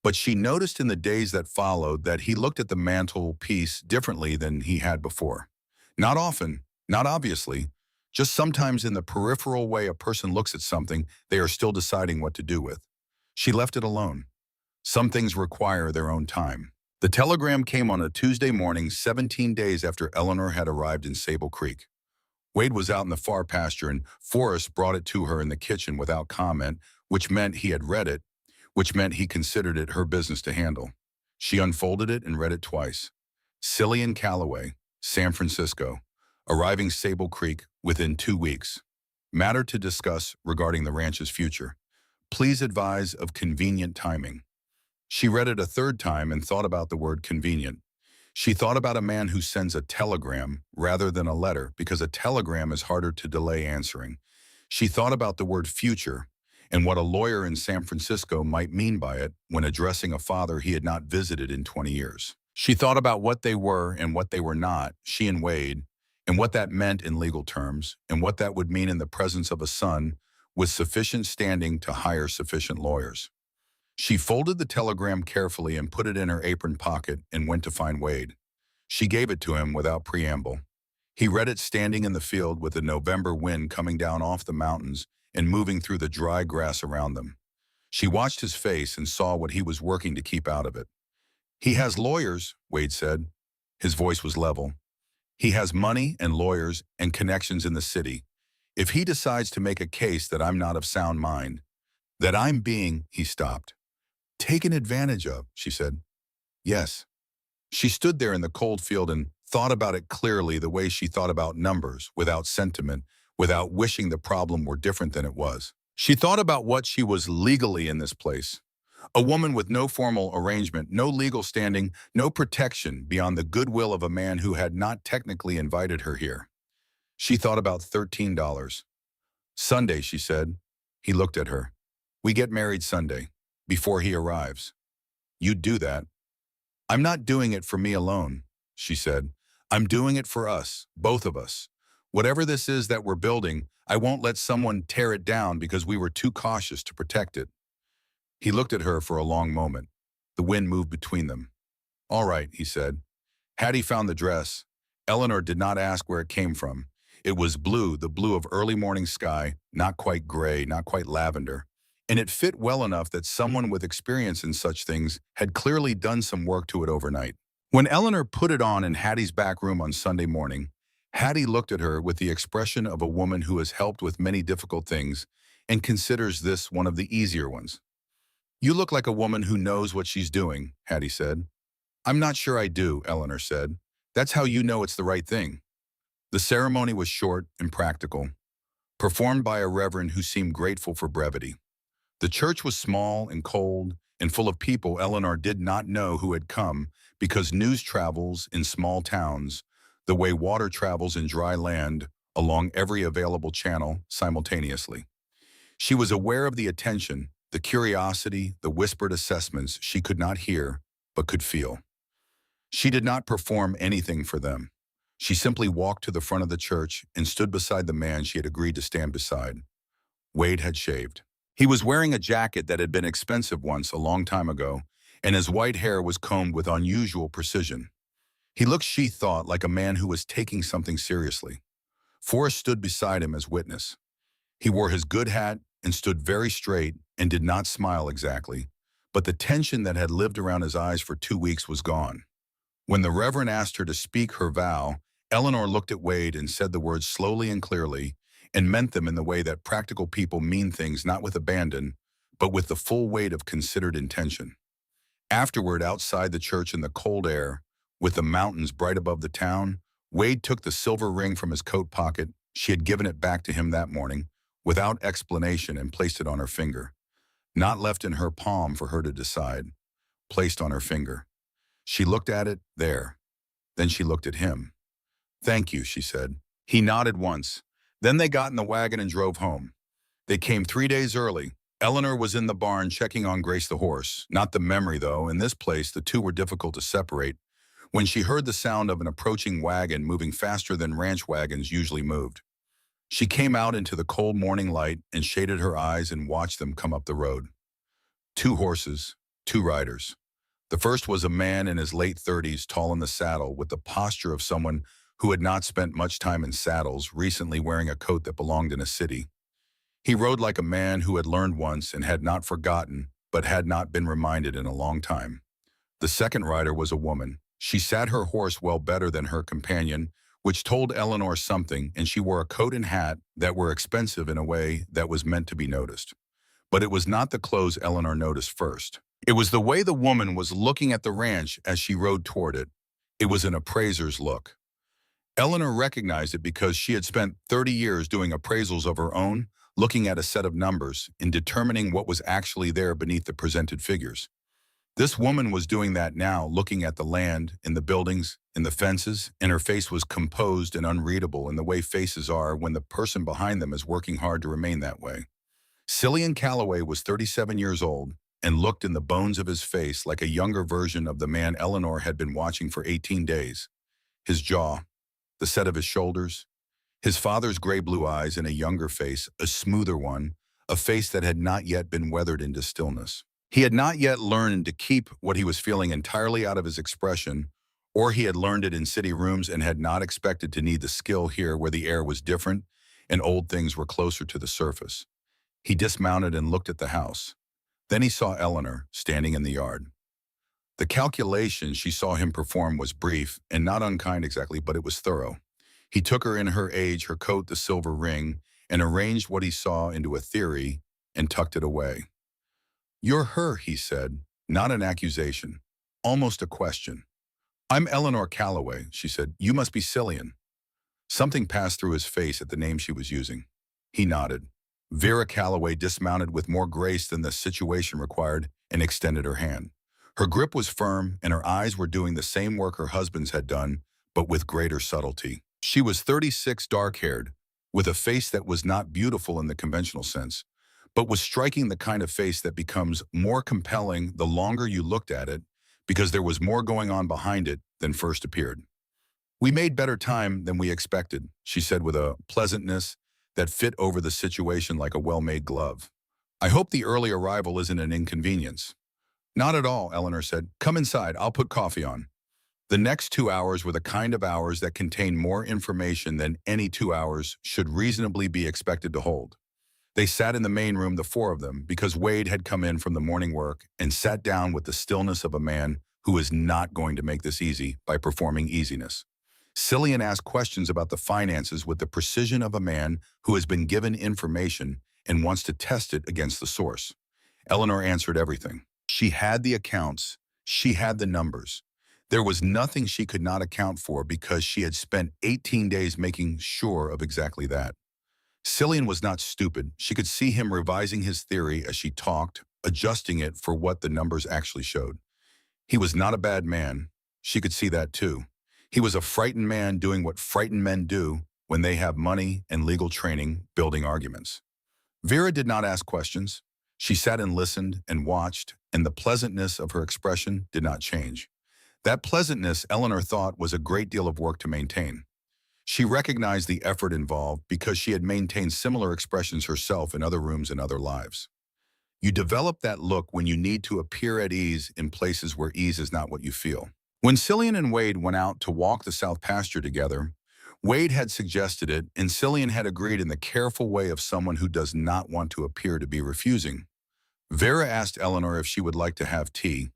but she noticed in the days that followed that he looked at the mantelpiece differently than he had before. Not often, not obviously, just sometimes in the peripheral way a person looks at something they are still deciding what to do with. She left it alone. Some things require their own time. The telegram came on a Tuesday morning, 17 days after Eleanor had arrived in Sable Creek. Wade was out in the far pasture, and Forrest brought it to her in the kitchen without comment, which meant he had read it, which meant he considered it her business to handle. She unfolded it and read it twice. Cillian Calloway, San Francisco, arriving Sable Creek within 2 weeks. Matter to discuss regarding the ranch's future. Please advise of convenient timing. She read it a third time and thought about the word convenient. She thought about a man who sends a telegram rather than a letter because a telegram is harder to delay answering. She thought about the word future and what a lawyer in San Francisco might mean by it when addressing a father he had not visited in 20 years. She thought about what they were and what they were not, she and Wade, and what that meant in legal terms, and what that would mean in the presence of a son with sufficient standing to hire sufficient lawyers. She folded the telegram carefully and put it in her apron pocket and went to find Wade. She gave it to him without preamble. He read it standing in the field with the November wind coming down off the mountains and moving through the dry grass around them. She watched his face and saw what he was working to keep out of it. "He has lawyers," Wade said. His voice was level. "He has money and lawyers and connections in the city. If he decides to make a case that I'm not of sound mind, that I'm being," he stopped. "Taken advantage of," she said. "Yes." She stood there in the cold field and thought about it clearly, the way she thought about numbers, without sentiment, without wishing the problem were different than it was. She thought about what she was legally in this place. A woman with no formal arrangement, no legal standing, no protection beyond the goodwill of a man who had not technically invited her here. She thought about $13. "Sunday," she said. He looked at her. "We get married Sunday, before he arrives." "You'd do that." "I'm not doing it for me alone," she said. I'm doing it for us, both of us. Whatever this is that we're building, I won't let someone tear it down because we were too cautious to protect it." He looked at her for a long moment. The wind moved between them. "All right," he said. Hattie found the dress. Eleanor did not ask where it came from. It was blue, the blue of early morning sky, not quite gray, not quite lavender. And it fit well enough that someone with experience in such things had clearly done some work to it overnight. When Eleanor put it on in Hattie's back room on Sunday morning, Hattie looked at her with the expression of a woman who has helped with many difficult things and considers this one of the easier ones. "You look like a woman who knows what she's doing," Hattie said. "I'm not sure I do," Eleanor said. "That's how you know it's the right thing." The ceremony was short and practical, performed by a reverend who seemed grateful for brevity. The church was small and cold and full of people Eleanor did not know who had come because news travels in small towns the way water travels in dry land along every available channel simultaneously. She was aware of the attention, the curiosity, the whispered assessments she could not hear but could feel. She did not perform anything for them. She simply walked to the front of the church and stood beside the man she had agreed to stand beside. Wade had shaved. He was wearing a jacket that had been expensive once a long time ago, and his white hair was combed with unusual precision. He looked, she thought, like a man who was taking something seriously. Forrest stood beside him as witness. He wore his good hat and stood very straight and did not smile exactly, but the tension that had lived around his eyes for 2 weeks was gone. When the Reverend asked her to speak her vow, Eleanor looked at Wade and said the words slowly and clearly, and meant them in the way that practical people mean things not with abandon, but with the full weight of considered intention. Afterward, outside the church in the cold air, with the mountains bright above the town, Wade took the silver ring from his coat pocket. She had given it back to him that morning, without explanation, and placed it on her finger. Not left in her palm for her to decide, placed on her finger. She looked at it, there. Then she looked at him. "Thank you," she said. He nodded once. Then they got in the wagon and drove home. They came 3 days early. Eleanor was in the barn checking on Grace the horse. Not the memory, though. In this place, the two were difficult to separate. When she heard the sound of an approaching wagon moving faster than ranch wagons usually moved, she came out into the cold morning light and shaded her eyes and watched them come up the road. 2 horses, 2 riders. The first was a man in his late 30s, tall in the saddle, with the posture of someone who had not spent much time in saddles, recently wearing a coat that belonged in a city. He rode like a man who had learned once and had not forgotten, but had not been reminded in a long time. The second rider was a woman. She sat her horse well better than her companion, which told Eleanor something, and she wore a coat and hat that were expensive in a way that was meant to be noticed. But it was not the clothes Eleanor noticed first. It was the way the woman was looking at the ranch as she rode toward it. It was an appraiser's look. Eleanor recognized it because she had spent 30 years doing appraisals of her own, looking at a set of numbers and determining what was actually there beneath the presented figures. This woman was doing that now, looking at the land, in the buildings, in the fences, and her face was composed and unreadable in the way faces are when the person behind them is working hard to remain that way. Cillian Calloway was 37 years old and looked in the bones of his face like a younger version of the man Eleanor had been watching for 18 days. His jaw, the set of his shoulders, his father's gray-blue eyes in a younger face, a smoother one, a face that had not yet been weathered into stillness. He had not yet learned to keep what he was feeling entirely out of his expression, or he had learned it in city rooms and had not expected to need the skill here where the air was different and old things were closer to the surface. He dismounted and looked at the house. Then he saw Eleanor standing in the yard. The calculation she saw him perform was brief and not unkind exactly, but it was thorough. He took her in her age, her coat, the silver ring, and arranged what he saw into a theory and tucked it away. "You're her," he said, not an accusation, almost a question. "I'm Eleanor Calloway," she said. "You must be Cillian." Something passed through his face at the name she was using. He nodded. Vera Calloway dismounted with more grace than the situation required and extended her hand. Her grip was firm, and her eyes were doing the same work her husband's had done, but with greater subtlety. She was 36, dark-haired, with a face that was not beautiful in the conventional sense, but was striking the kind of face that becomes more compelling the longer you looked at it, because there was more going on behind it than first appeared. We made better time than we expected, she said with a pleasantness that fit over the situation like a well-made glove. I hope the early arrival isn't an inconvenience. Not at all, Eleanor said. Come inside, I'll put coffee on. The next 2 hours were the kind of hours that contained more information than any 2 hours should reasonably be expected to hold. They sat in the main room, the four of them, because Wade had come in from the morning work and sat down with the stillness of a man who is not going to make this easy by performing easiness. Cillian asked questions about the finances with the precision of a man who has been given information and wants to test it against the source. Eleanor answered everything. She had the accounts. She had the numbers. There was nothing she could not account for because she had spent 18 days making sure of exactly that. Cillian was not stupid. She could see him revising his theory as she talked, adjusting it for what the numbers actually showed. He was not a bad man. She could see that too. He was a frightened man doing what frightened men do when they have money and legal training, building arguments. Vera did not ask questions. She sat and listened and watched, and the pleasantness of her expression did not change. That pleasantness, Eleanor thought, was a great deal of work to maintain. She recognized the effort involved because she had maintained similar expressions herself in other rooms and other lives. You develop that look when you need to appear at ease in places where ease is not what you feel. When Cillian and Wade went out to walk the South Pasture together, Wade had suggested it, and Cillian had agreed in the careful way of someone who does not want to appear to be refusing. Vera asked Eleanor if she would like to have tea.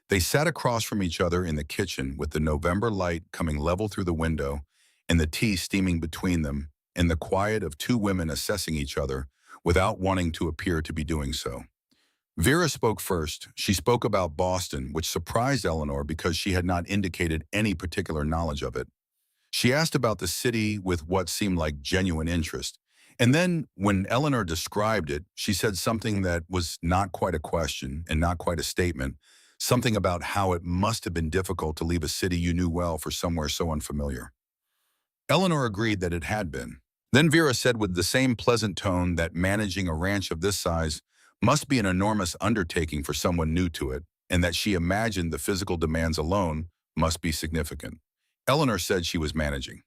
They sat across from each other in the kitchen with the November light coming level through the window and the tea steaming between them, in the quiet of two women assessing each other without wanting to appear to be doing so. Vera spoke first. She spoke about Boston, which surprised Eleanor because she had not indicated any particular knowledge of it. She asked about the city with what seemed like genuine interest. And then, when Eleanor described it, she said something that was not quite a question and not quite a statement, something about how it must have been difficult to leave a city you knew well for somewhere so unfamiliar. Eleanor agreed that it had been. Then Vera said with the same pleasant tone that managing a ranch of this size must be an enormous undertaking for someone new to it, and that she imagined the physical demands alone must be significant. Eleanor said she was managing.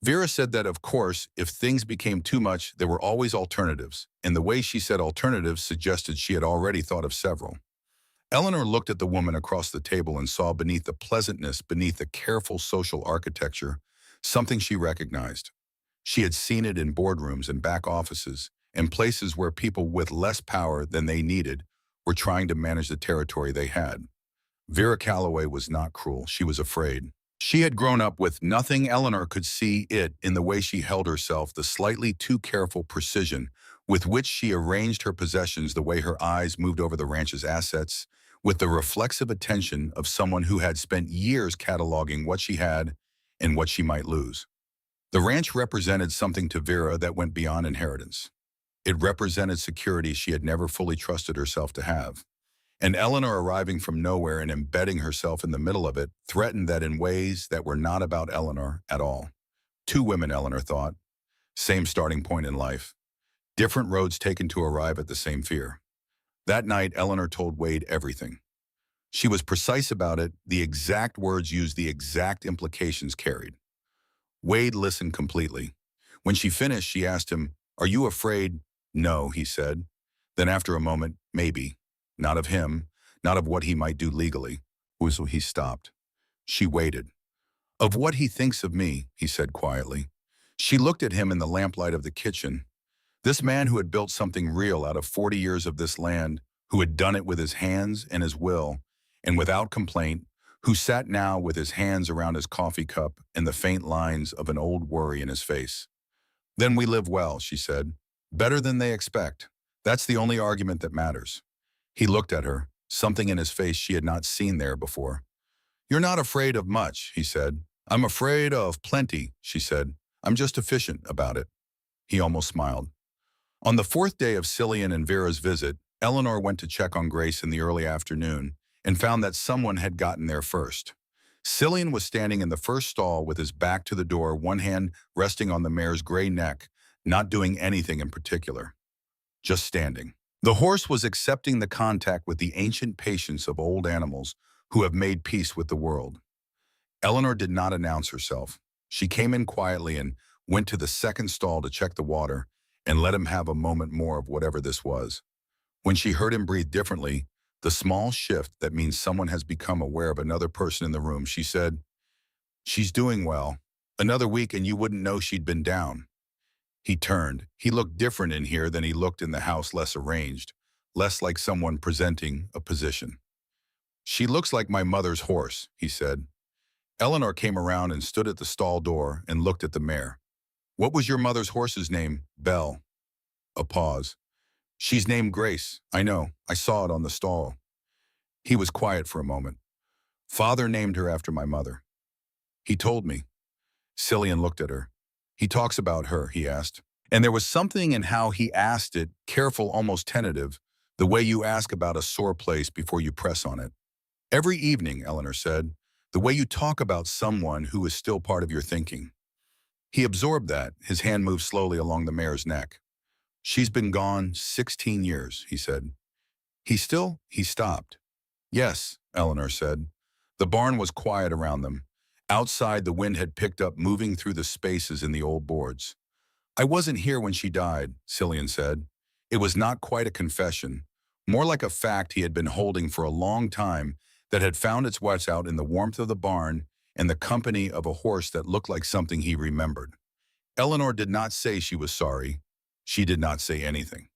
Vera said that, of course, if things became too much, there were always alternatives, and the way she said alternatives suggested she had already thought of several. Eleanor looked at the woman across the table and saw beneath the pleasantness, beneath the careful social architecture, something she recognized. She had seen it in boardrooms and back offices, and places where people with less power than they needed were trying to manage the territory they had. Vera Calloway was not cruel. She was afraid. She had grown up with nothing. Eleanor could see it in the way she held herself, the slightly too careful precision with which she arranged her possessions, the way her eyes moved over the ranch's assets, with the reflexive attention of someone who had spent years cataloging what she had and what she might lose. The ranch represented something to Vera that went beyond inheritance. It represented security she had never fully trusted herself to have. And Eleanor, arriving from nowhere and embedding herself in the middle of it, threatened that in ways that were not about Eleanor at all. Two women, Eleanor thought. Same starting point in life. Different roads taken to arrive at the same fear. That night, Eleanor told Wade everything. She was precise about it. The exact words used, the exact implications carried. Wade listened completely. When she finished, she asked him, "Are you afraid?" "No," he said. Then after a moment, "Maybe. Not of him, not of what he might do legally." So he stopped. She waited. "Of what he thinks of me," he said quietly. She looked at him in the lamplight of the kitchen. This man who had built something real out of 40 years of this land, who had done it with his hands and his will, and without complaint, who sat now with his hands around his coffee cup and the faint lines of an old worry in his face. "Then we live well," she said. "Better than they expect. That's the only argument that matters." He looked at her, something in his face she had not seen there before. "You're not afraid of much," he said. "I'm afraid of plenty," she said. "I'm just efficient about it." He almost smiled. On the fourth day of Cillian and Vera's visit, Eleanor went to check on Grace in the early afternoon and found that someone had gotten there first. Cillian was standing in the first stall with his back to the door, one hand resting on the mare's gray neck, not doing anything in particular. Just standing. The horse was accepting the contact with the ancient patience of old animals who have made peace with the world. Eleanor did not announce herself. She came in quietly and went to the second stall to check the water and let him have a moment more of whatever this was. When she heard him breathe differently, the small shift that means someone has become aware of another person in the room, she said, "She's doing well. Another week and you wouldn't know she'd been down." He turned. He looked different in here than he looked in the house, less arranged, less like someone presenting a position. "She looks like my mother's horse," he said. Eleanor came around and stood at the stall door and looked at the mare. "What was your mother's horse's name?" "Belle." A pause. "She's named Grace. I know. I saw it on the stall." He was quiet for a moment. "Father named her after my mother. He told me." Cillian looked at her. "He talks about her," he asked. And there was something in how he asked it, careful, almost tentative, the way you ask about a sore place before you press on it. "Every evening," Eleanor said, "the way you talk about someone who is still part of your thinking." He absorbed that. His hand moved slowly along the mare's neck. "She's been gone 16 years, he said. He stopped. "Yes," Eleanor said. The barn was quiet around them. Outside, the wind had picked up, moving through the spaces in the old boards. "I wasn't here when she died," Cillian said. It was not quite a confession, more like a fact he had been holding for a long time that had found its way out in the warmth of the barn and the company of a horse that looked like something he remembered. Eleanor did not say she was sorry. She did not say anything.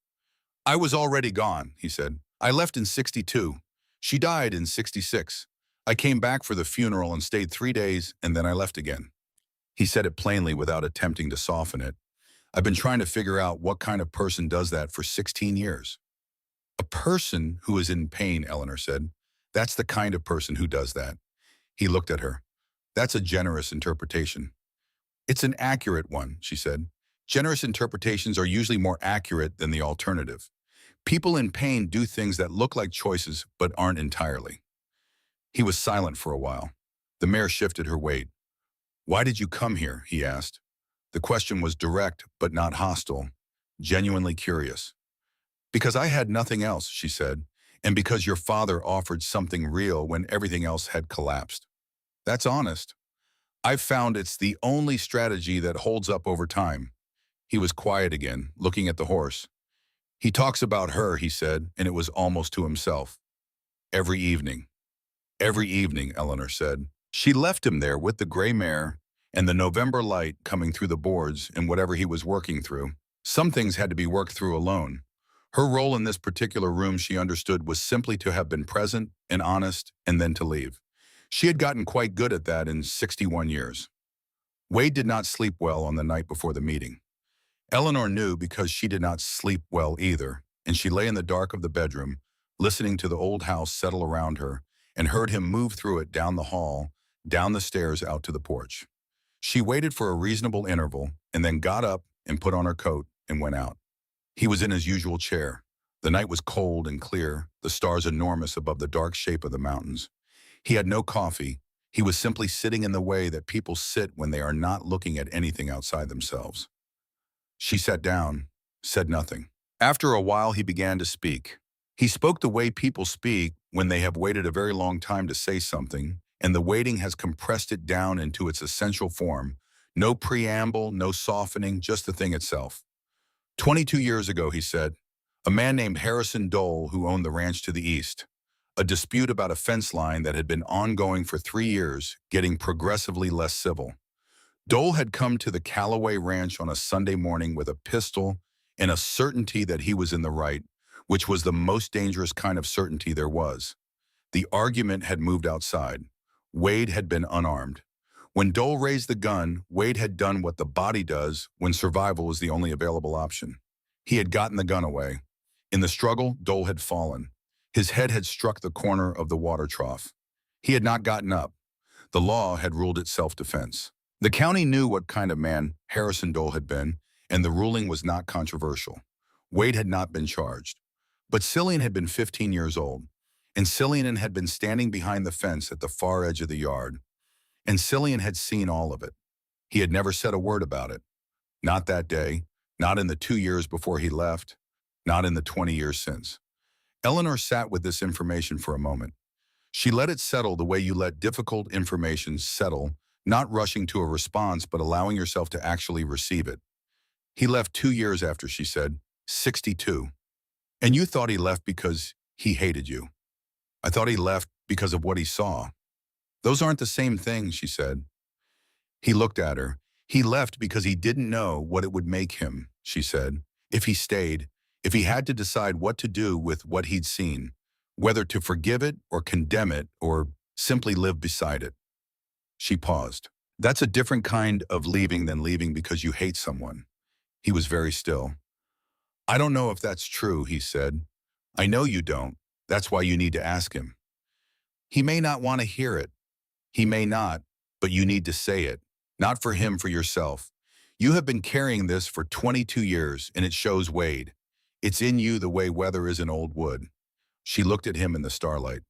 "I was already gone," he said. "I left in 62. She died in 66. I came back for the funeral and stayed 3 days, and then I left again." He said it plainly without attempting to soften it. "I've been trying to figure out what kind of person does that for 16 years. "A person who is in pain," Eleanor said. "That's the kind of person who does that." He looked at her. "That's a generous interpretation." "It's an accurate one," she said. "Generous interpretations are usually more accurate than the alternative. People in pain do things that look like choices but aren't entirely." He was silent for a while. The mare shifted her weight. "Why did you come here?" he asked. The question was direct but not hostile, genuinely curious. "Because I had nothing else," she said, "and because your father offered something real when everything else had collapsed." "That's honest. I've found it's the only strategy that holds up over time." He was quiet again, looking at the horse. "He talks about her," he said, and it was almost to himself. "Every evening." "Every evening," Eleanor said. She left him there with the gray mare and the November light coming through the boards and whatever he was working through. Some things had to be worked through alone. Her role in this particular room, she understood, was simply to have been present and honest and then to leave. She had gotten quite good at that in 61 years. Wade did not sleep well on the night before the meeting. Eleanor knew because she did not sleep well either, and she lay in the dark of the bedroom, listening to the old house settle around her, and heard him move through it down the hall, down the stairs out to the porch. She waited for a reasonable interval and then got up and put on her coat and went out. He was in his usual chair. The night was cold and clear, the stars enormous above the dark shape of the mountains. He had no coffee. He was simply sitting in the way that people sit when they are not looking at anything outside themselves. She sat down, said nothing. After a while, he began to speak. He spoke the way people speak when they have waited a very long time to say something, and the waiting has compressed it down into its essential form. No preamble, no softening, just the thing itself. 22 years ago, he said, a man named Harrison Dole who owned the ranch to the east. A dispute about a fence line that had been ongoing for 3 years, getting progressively less civil. Dole had come to the Callaway Ranch on a Sunday morning with a pistol and a certainty that he was in the right, which was the most dangerous kind of certainty there was. The argument had moved outside. Wade had been unarmed. When Dole raised the gun, Wade had done what the body does when survival is the only available option. He had gotten the gun away. In the struggle, Dole had fallen. His head had struck the corner of the water trough. He had not gotten up. The law had ruled it self-defense. The county knew what kind of man Harrison Dole had been, and the ruling was not controversial. Wade had not been charged. But Cillian had been 15 years old, and Cillian had been standing behind the fence at the far edge of the yard. And Cillian had seen all of it. He had never said a word about it. Not that day, not in the 2 years before he left, not in the 20 years since. Eleanor sat with this information for a moment. She let it settle the way you let difficult information settle, not rushing to a response but allowing yourself to actually receive it. He left 2 years after, she said, 62. And you thought he left because he hated you. I thought he left because of what he saw. Those aren't the same thing, she said. He looked at her. He left because he didn't know what it would make him, she said, if he stayed, if he had to decide what to do with what he'd seen, whether to forgive it or condemn it or simply live beside it. She paused. That's a different kind of leaving than leaving because you hate someone. He was very still. I don't know if that's true, he said. I know you don't. That's why you need to ask him. He may not want to hear it. He may not, but you need to say it. Not for him, for yourself. You have been carrying this for 22 years, and it shows, Wade. It's in you the way weather is in old wood. She looked at him in the starlight.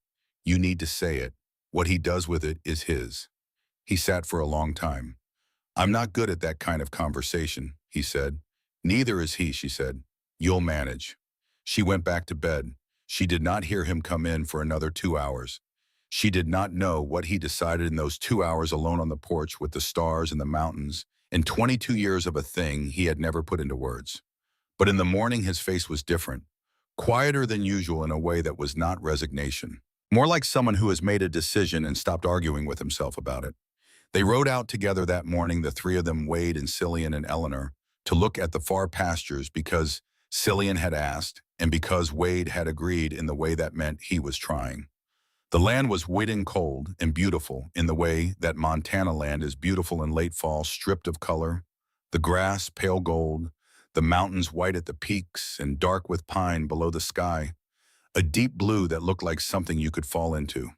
You need to say it. What he does with it is his. He sat for a long time. I'm not good at that kind of conversation, he said. Neither is he, she said. You'll manage. She went back to bed. She did not hear him come in for another 2 hours. She did not know what he decided in those 2 hours alone on the porch with the stars and the mountains, and 22 years of a thing he had never put into words. But in the morning his face was different, quieter than usual in a way that was not resignation. More like someone who has made a decision and stopped arguing with himself about it. They rode out together that morning, the three of them, Wade and Cillian and Eleanor, to look at the far pastures because Cillian had asked and because Wade had agreed in the way that meant he was trying. The land was wet and cold and beautiful in the way that Montana land is beautiful in late fall, stripped of color. The grass, pale gold, the mountains white at the peaks and dark with pine below the sky, a deep blue that looked like something you could fall into.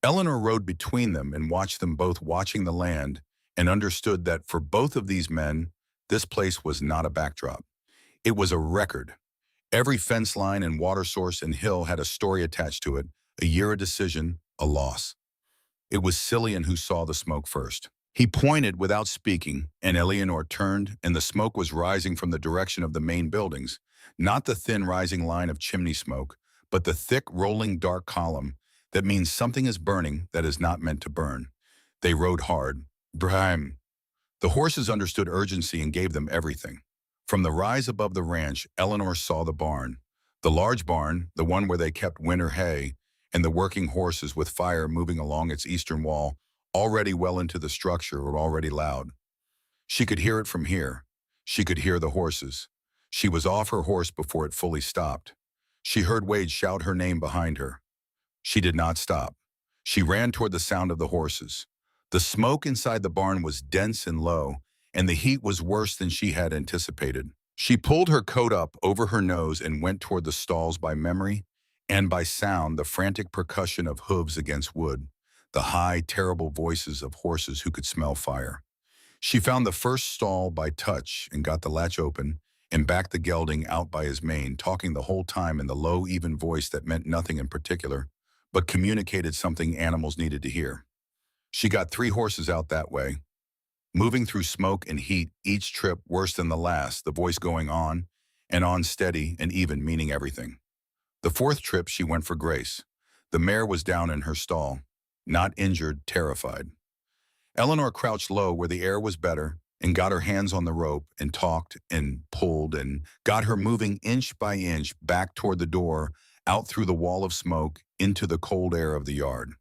Eleanor rode between them and watched them both watching the land and understood that for both of these men, this place was not a backdrop. It was a record. Every fence line and water source and hill had a story attached to it, a year, a decision, a loss. It was Cillian who saw the smoke first. He pointed without speaking, and Eleanor turned, and the smoke was rising from the direction of the main buildings, not the thin rising line of chimney smoke, but the thick, rolling dark column that means something is burning that is not meant to burn. They rode hard. Brahim. The horses understood urgency and gave them everything. From the rise above the ranch, Eleanor saw the barn. The large barn, the one where they kept winter hay, and the working horses with fire moving along its eastern wall, already well into the structure or already loud. She could hear it from here. She could hear the horses. She was off her horse before it fully stopped. She heard Wade shout her name behind her. She did not stop. She ran toward the sound of the horses. The smoke inside the barn was dense and low, and the heat was worse than she had anticipated. She pulled her coat up over her nose and went toward the stalls by memory and by sound, the frantic percussion of hooves against wood, the high, terrible voices of horses who could smell fire. She found the first stall by touch and got the latch open and backed the gelding out by his mane, talking the whole time in the low, even voice that meant nothing in particular, but communicated something animals needed to hear. She got 3 horses out that way, moving through smoke and heat, each trip worse than the last, the voice going on and on, steady and even, meaning everything. The 4th trip she went for Grace. The mare was down in her stall, not injured, terrified. Eleanor crouched low where the air was better and got her hands on the rope and talked and pulled and got her moving inch by inch back toward the door, out through the wall of smoke, into the cold air of the yard.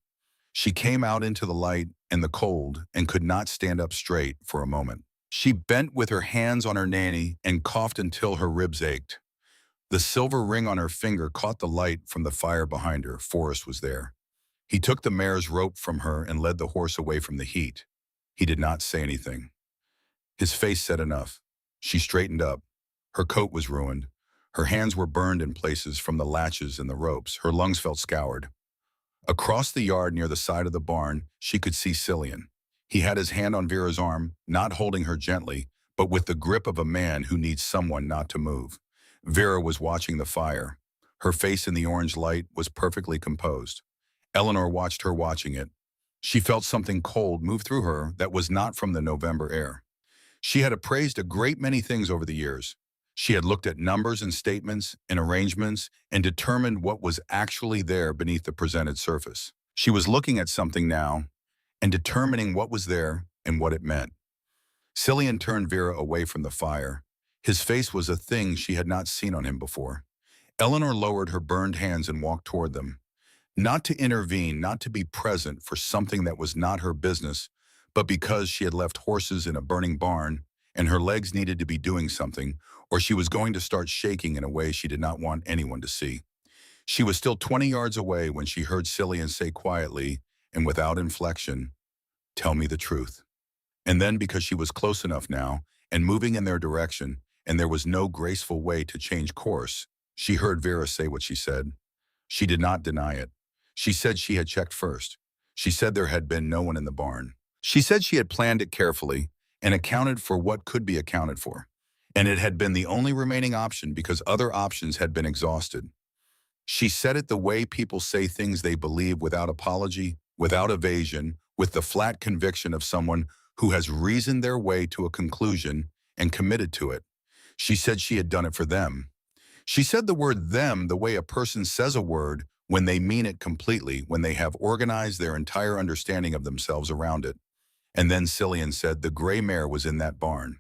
She came out into the light and the cold and could not stand up straight for a moment. She bent with her hands on her nanny and coughed until her ribs ached. The silver ring on her finger caught the light from the fire behind her. Forrest was there. He took the mare's rope from her and led the horse away from the heat. He did not say anything. His face said enough. She straightened up. Her coat was ruined. Her hands were burned in places from the latches and the ropes. Her lungs felt scoured. Across the yard near the side of the barn, she could see Cillian. He had his hand on Vera's arm, not holding her gently, but with the grip of a man who needs someone not to move. Vera was watching the fire. Her face in the orange light was perfectly composed. Eleanor watched her watching it. She felt something cold move through her that was not from the November air. She had appraised a great many things over the years. She had looked at numbers and statements and arrangements and determined what was actually there beneath the presented surface. She was looking at something now, and determining what was there and what it meant. Cillian turned Vera away from the fire. His face was a thing she had not seen on him before. Eleanor lowered her burned hands and walked toward them. Not to intervene, not to be present for something that was not her business, but because she had left horses in a burning barn and her legs needed to be doing something, or she was going to start shaking in a way she did not want anyone to see. She was still 20 yards away when she heard Cillian say quietly and without inflection, "Tell me the truth." And then, because she was close enough now and moving in their direction, and there was no graceful way to change course, she heard Vera say what she said. She did not deny it. She said she had checked first. She said there had been no one in the barn. She said she had planned it carefully and accounted for what could be accounted for. And it had been the only remaining option because other options had been exhausted. She said it the way people say things they believe without apology, without evasion, with the flat conviction of someone who has reasoned their way to a conclusion and committed to it. She said she had done it for them. She said the word them the way a person says a word when they mean it completely, when they have organized their entire understanding of themselves around it. And then Cillian said the gray mare was in that barn.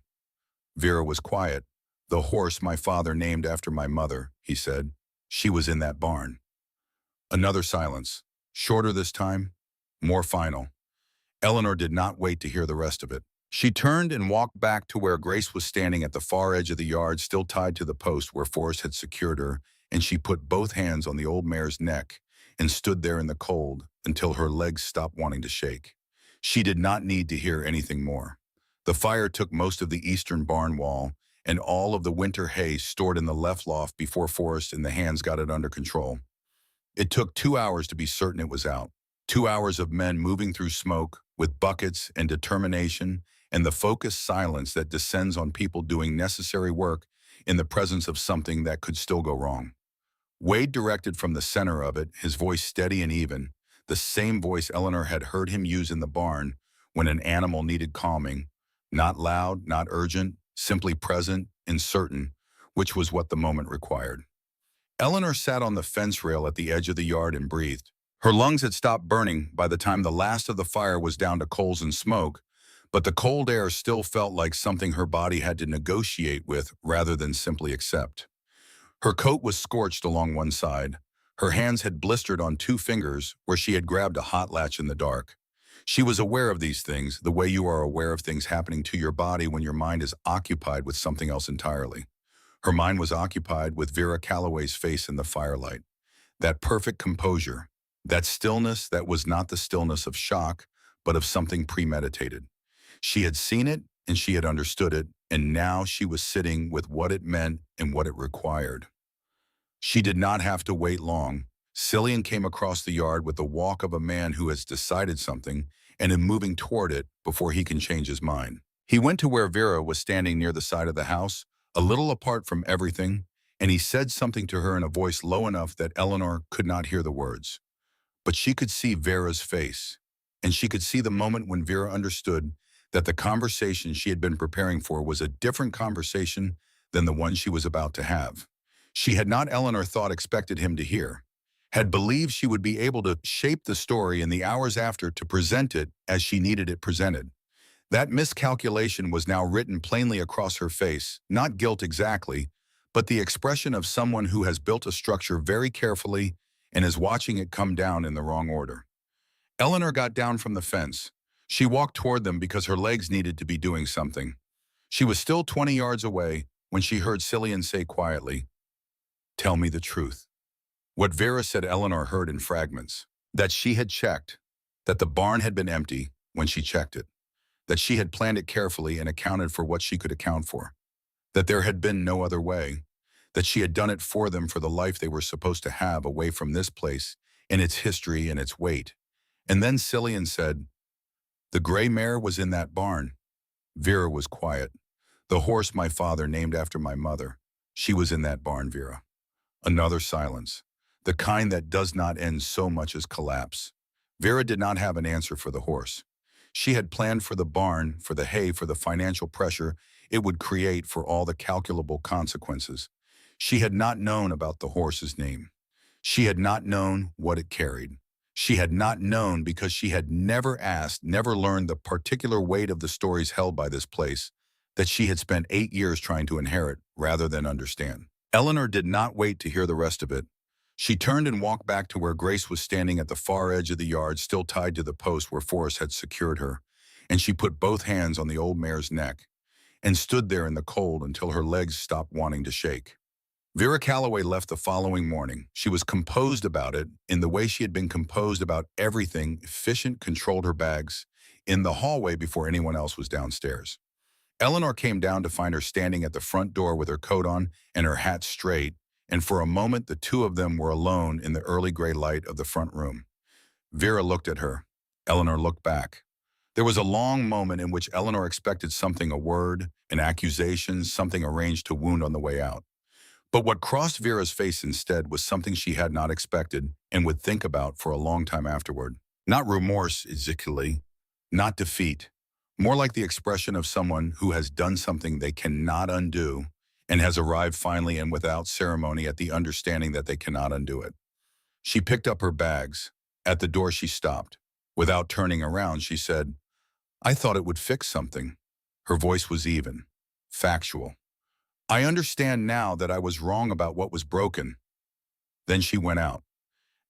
Vera was quiet. "The horse my father named after my mother," he said. "She was in that barn." Another silence. Shorter this time, more final. Eleanor did not wait to hear the rest of it. She turned and walked back to where Grace was standing at the far edge of the yard, still tied to the post where Forrest had secured her, and she put both hands on the old mare's neck and stood there in the cold until her legs stopped wanting to shake. She did not need to hear anything more. The fire took most of the eastern barn wall and all of the winter hay stored in the left loft before Forrest and the hands got it under control. It took 2 hours to be certain it was out. 2 hours of men moving through smoke with buckets and determination and the focused silence that descends on people doing necessary work in the presence of something that could still go wrong. Wade directed from the center of it, his voice steady and even, the same voice Eleanor had heard him use in the barn when an animal needed calming, not loud, not urgent, simply present and certain, which was what the moment required. Eleanor sat on the fence rail at the edge of the yard and breathed. Her lungs had stopped burning by the time the last of the fire was down to coals and smoke, but the cold air still felt like something her body had to negotiate with rather than simply accept. Her coat was scorched along one side. Her hands had blistered on two fingers where she had grabbed a hot latch in the dark. She was aware of these things, the way you are aware of things happening to your body when your mind is occupied with something else entirely. Her mind was occupied with Vera Calloway's face in the firelight. That perfect composure, that stillness that was not the stillness of shock, but of something premeditated. She had seen it and she had understood it, and now she was sitting with what it meant and what it required. She did not have to wait long. Cillian came across the yard with the walk of a man who has decided something and is moving toward it before he can change his mind. He went to where Vera was standing near the side of the house, a little apart from everything, and he said something to her in a voice low enough that Eleanor could not hear the words. But she could see Vera's face, and she could see the moment when Vera understood that the conversation she had been preparing for was a different conversation than the one she was about to have. She had not, Eleanor thought, expected him to hear, had believed she would be able to shape the story in the hours after to present it as she needed it presented. That miscalculation was now written plainly across her face, not guilt exactly, but the expression of someone who has built a structure very carefully and is watching it come down in the wrong order. Eleanor got down from the fence. She walked toward them because her legs needed to be doing something. She was still 20 yards away when she heard Cillian say quietly, "Tell me the truth." What Vera said Eleanor heard in fragments. That she had checked, that the barn had been empty when she checked it, that she had planned it carefully and accounted for what she could account for, that there had been no other way, that she had done it for them for the life they were supposed to have away from this place and its history and its weight. And then Cillian said, "The gray mare was in that barn." Vera was quiet. "The horse my father named after my mother. She was in that barn, Vera." Another silence, the kind that does not end so much as collapse. Vera did not have an answer for the horse. She had planned for the barn, for the hay, for the financial pressure it would create, for all the calculable consequences. She had not known about the horse's name. She had not known what it carried. She had not known because she had never asked, never learned the particular weight of the stories held by this place that she had spent 8 years trying to inherit rather than understand. Eleanor did not wait to hear the rest of it. She turned and walked back to where Grace was standing at the far edge of the yard, still tied to the post where Forrest had secured her, and she put both hands on the old mare's neck and stood there in the cold until her legs stopped wanting to shake. Vera Calloway left the following morning. She was composed about it in the way she had been composed about everything, efficient, controlled her bags in the hallway before anyone else was downstairs. Eleanor came down to find her standing at the front door with her coat on and her hat straight, and for a moment the two of them were alone in the early gray light of the front room. Vera looked at her. Eleanor looked back. There was a long moment in which Eleanor expected something, a word, an accusation, something arranged to wound on the way out. But what crossed Vera's face instead was something she had not expected and would think about for a long time afterward. Not remorse, exactly, not defeat. More like the expression of someone who has done something they cannot undo and has arrived finally and without ceremony at the understanding that they cannot undo it. She picked up her bags. At the door she stopped. Without turning around, she said, "I thought it would fix something." Her voice was even, factual. "I understand now that I was wrong about what was broken." Then she went out.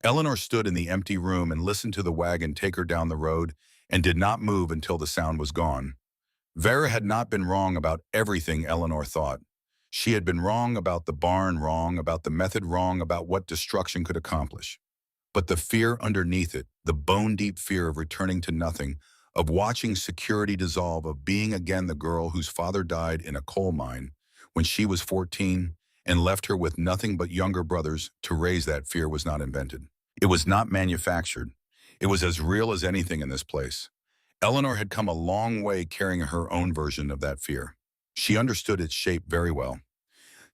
Eleanor stood in the empty room and listened to the wagon take her down the road and did not move until the sound was gone. Vera had not been wrong about everything, Eleanor thought. She had been wrong about the barn, wrong about the method, wrong about what destruction could accomplish. But the fear underneath it, the bone-deep fear of returning to nothing, of watching security dissolve, of being again the girl whose father died in a coal mine when she was 14 and left her with nothing but younger brothers to raise, that fear was not invented. It was not manufactured. It was as real as anything in this place. Eleanor had come a long way carrying her own version of that fear. She understood its shape very well.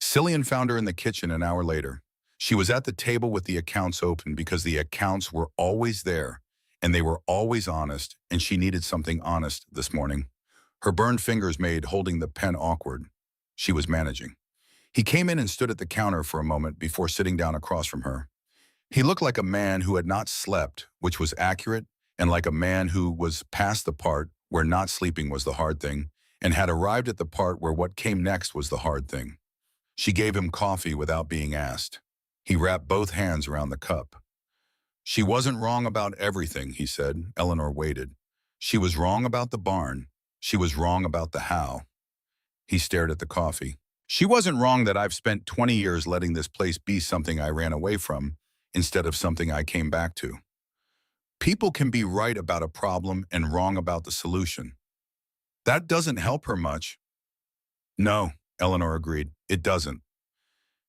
Cillian found her in the kitchen an hour later. She was at the table with the accounts open because the accounts were always there, and they were always honest, and she needed something honest this morning. Her burned fingers made holding the pen awkward. She was managing. He came in and stood at the counter for a moment before sitting down across from her. He looked like a man who had not slept, which was accurate, and like a man who was past the part where not sleeping was the hard thing, and had arrived at the part where what came next was the hard thing. She gave him coffee without being asked. He wrapped both hands around the cup. "She wasn't wrong about everything," he said. Eleanor waited. "She was wrong about the barn. She was wrong about the how." He stared at the coffee. "She wasn't wrong that I've spent 20 years letting this place be something I ran away from instead of something I came back to. People can be right about a problem and wrong about the solution. That doesn't help her much." "No," Eleanor agreed, "it doesn't."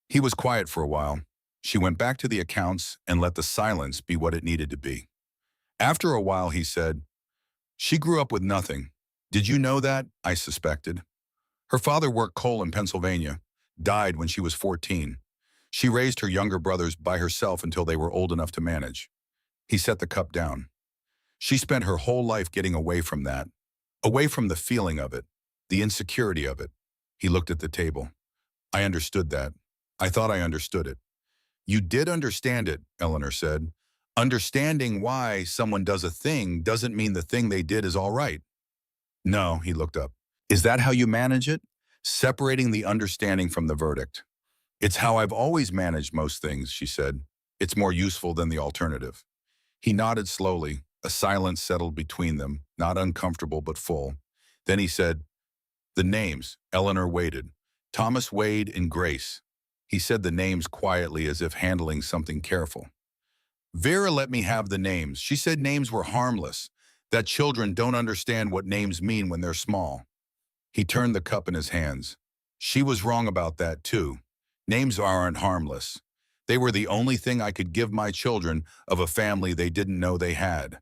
He was quiet for a while. She went back to the accounts and let the silence be what it needed to be. After a while, he said, "She grew up with nothing. Did you know that? I suspected. Her father worked coal in Pennsylvania, died when she was 14. She raised her younger brothers by herself until they were old enough to manage." He set the cup down. "She spent her whole life getting away from that, away from the feeling of it, the insecurity of it." He looked at the table. "I understood that. I thought I understood it." "You did understand it," Eleanor said. "Understanding why someone does a thing doesn't mean the thing they did is all right." "No," he looked up. "Is that how you manage it? Separating the understanding from the verdict?" "It's how I've always managed most things," she said. "It's more useful than the alternative." He nodded slowly. A silence settled between them, not uncomfortable but full. Then he said, "The names." Eleanor waited. "Thomas Wade and Grace." He said the names quietly as if handling something careful. "Vera let me have the names. She said names were harmless, that children don't understand what names mean when they're small." He turned the cup in his hands. "She was wrong about that too. Names aren't harmless. They were the only thing I could give my children of a family they didn't know they had.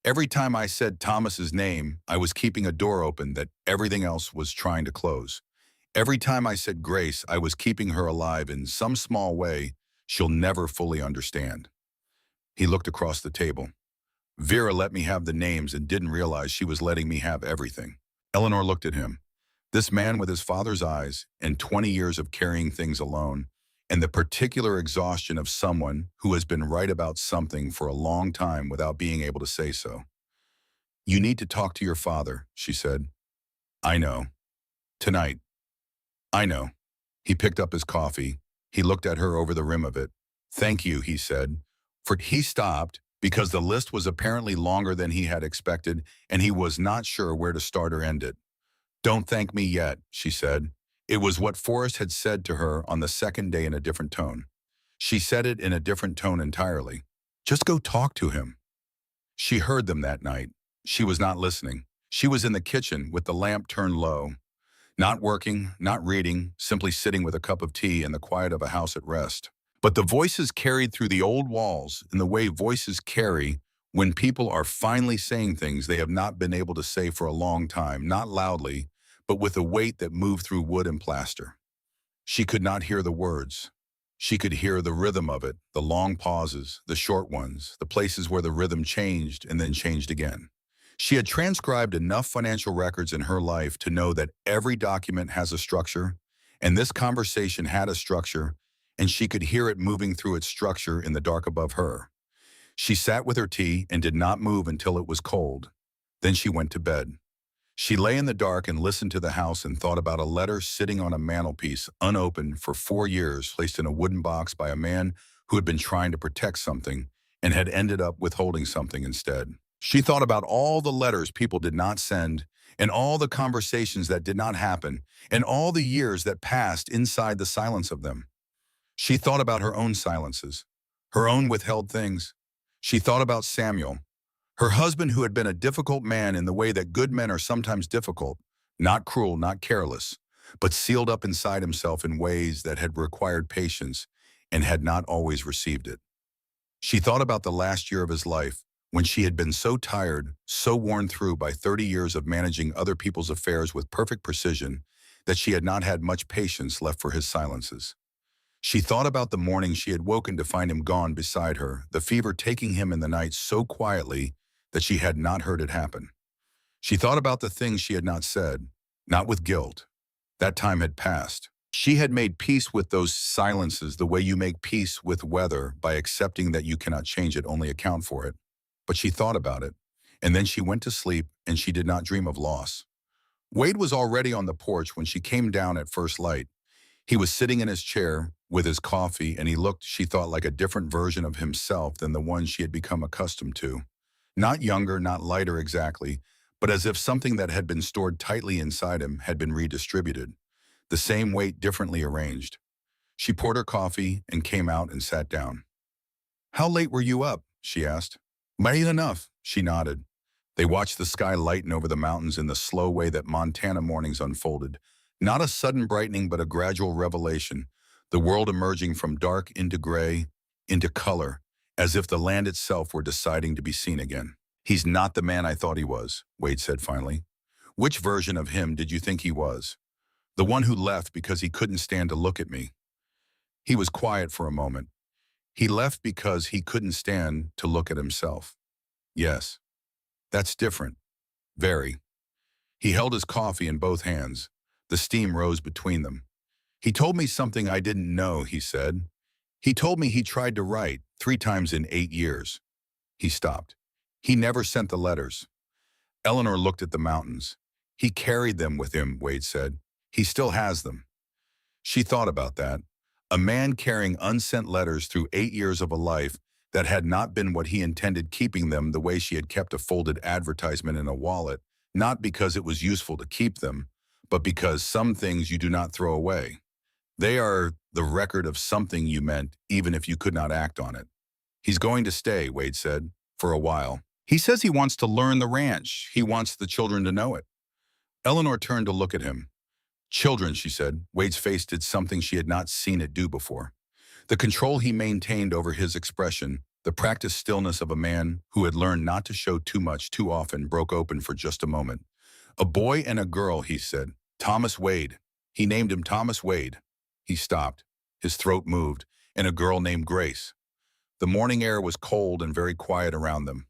Every time I said Thomas's name, I was keeping a door open that everything else was trying to close. Every time I said Grace, I was keeping her alive in some small way she'll never fully understand." He looked across the table. "Vera let me have the names and didn't realize she was letting me have everything." Eleanor looked at him. This man with his father's eyes and 20 years of carrying things alone and the particular exhaustion of someone who has been right about something for a long time without being able to say so. "You need to talk to your father," she said. "I know. Tonight. I know." He picked up his coffee. He looked at her over the rim of it. "Thank you," he said. For he stopped because the list was apparently longer than he had expected, and he was not sure where to start or end it. "Don't thank me yet," she said. It was what Forrest had said to her on the second day in a different tone. She said it in a different tone entirely. "Just go talk to him." She heard them that night. She was not listening. She was in the kitchen with the lamp turned low. Not working, not reading, simply sitting with a cup of tea in the quiet of a house at rest. But the voices carried through the old walls in the way voices carry when people are finally saying things they have not been able to say for a long time, not loudly, but with a weight that moved through wood and plaster. She could not hear the words. She could hear the rhythm of it, the long pauses, the short ones, the places where the rhythm changed and then changed again. She had transcribed enough financial records in her life to know that every document has a structure, and this conversation had a structure, and she could hear it moving through its structure in the dark above her. She sat with her tea and did not move until it was cold. Then she went to bed. She lay in the dark and listened to the house and thought about a letter sitting on a mantelpiece, unopened for 4 years, placed in a wooden box by a man who had been trying to protect something and had ended up withholding something instead. She thought about all the letters people did not send, and all the conversations that did not happen, and all the years that passed inside the silence of them. She thought about her own silences, her own withheld things. She thought about Samuel, her husband who had been a difficult man in the way that good men are sometimes difficult, not cruel, not careless, but sealed up inside himself in ways that had required patience and had not always received it. She thought about the last year of his life, when she had been so tired, so worn through by 30 years of managing other people's affairs with perfect precision, that she had not had much patience left for his silences. She thought about the morning she had woken to find him gone beside her, the fever taking him in the night so quietly that she had not heard it happen. She thought about the things she had not said, not with guilt. That time had passed. She had made peace with those silences the way you make peace with weather, by accepting that you cannot change it, only account for it. But she thought about it, and then she went to sleep, and she did not dream of loss. Wade was already on the porch when she came down at first light. He was sitting in his chair with his coffee, and he looked, she thought, like a different version of himself than the one she had become accustomed to. Not younger, not lighter exactly, but as if something that had been stored tightly inside him had been redistributed. The same weight differently arranged. She poured her coffee and came out and sat down. "How late were you up?" she asked. "Late enough," she nodded. They watched the sky lighten over the mountains in the slow way that Montana mornings unfolded. Not a sudden brightening, but a gradual revelation, the world emerging from dark into gray, into color, as if the land itself were deciding to be seen again. "He's not the man I thought he was," Wade said finally. "Which version of him did you think he was?" "The one who left because he couldn't stand to look at me." He was quiet for a moment. "He left because he couldn't stand to look at himself." "Yes. That's different. Very." He held his coffee in both hands. The steam rose between them. "He told me something I didn't know," he said. "He told me he tried to write 3 times in 8 years. He stopped. "He never sent the letters." Eleanor looked at the mountains. "He carried them with him," Wade said. "He still has them." She thought about that. A man carrying unsent letters through 8 years of a life that had not been what he intended, keeping them the way she had kept a folded advertisement in a wallet, not because it was useful to keep them, but because some things you do not throw away. They are the record of something you meant, even if you could not act on it. "He's going to stay," Wade said, "for a while. He says he wants to learn the ranch. He wants the children to know it." Eleanor turned to look at him. "Children," she said. Wade's face did something she had not seen it do before. The control he maintained over his expression, the practiced stillness of a man who had learned not to show too much too often, broke open for just a moment. "A boy and a girl," he said. "Thomas Wade. He named him Thomas Wade." He stopped. His throat moved. "And a girl named Grace." The morning air was cold and very quiet around them.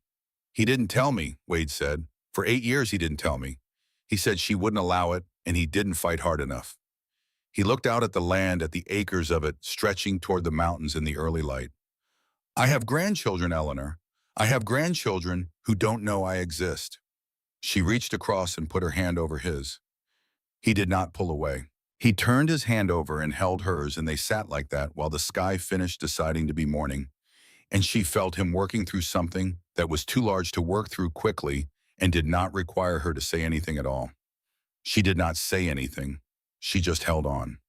"He didn't tell me," Wade said. "For 8 years he didn't tell me. He said she wouldn't allow it, and he didn't fight hard enough." He looked out at the land, at the acres of it, stretching toward the mountains in the early light. I have grandchildren, Eleanor. I have grandchildren who don't know I exist. She reached across and put her hand over his. He did not pull away. He turned his hand over and held hers, and they sat like that while the sky finished deciding to be morning. And she felt him working through something that was too large to work through quickly and did not require her to say anything at all. She did not say anything. She just held on.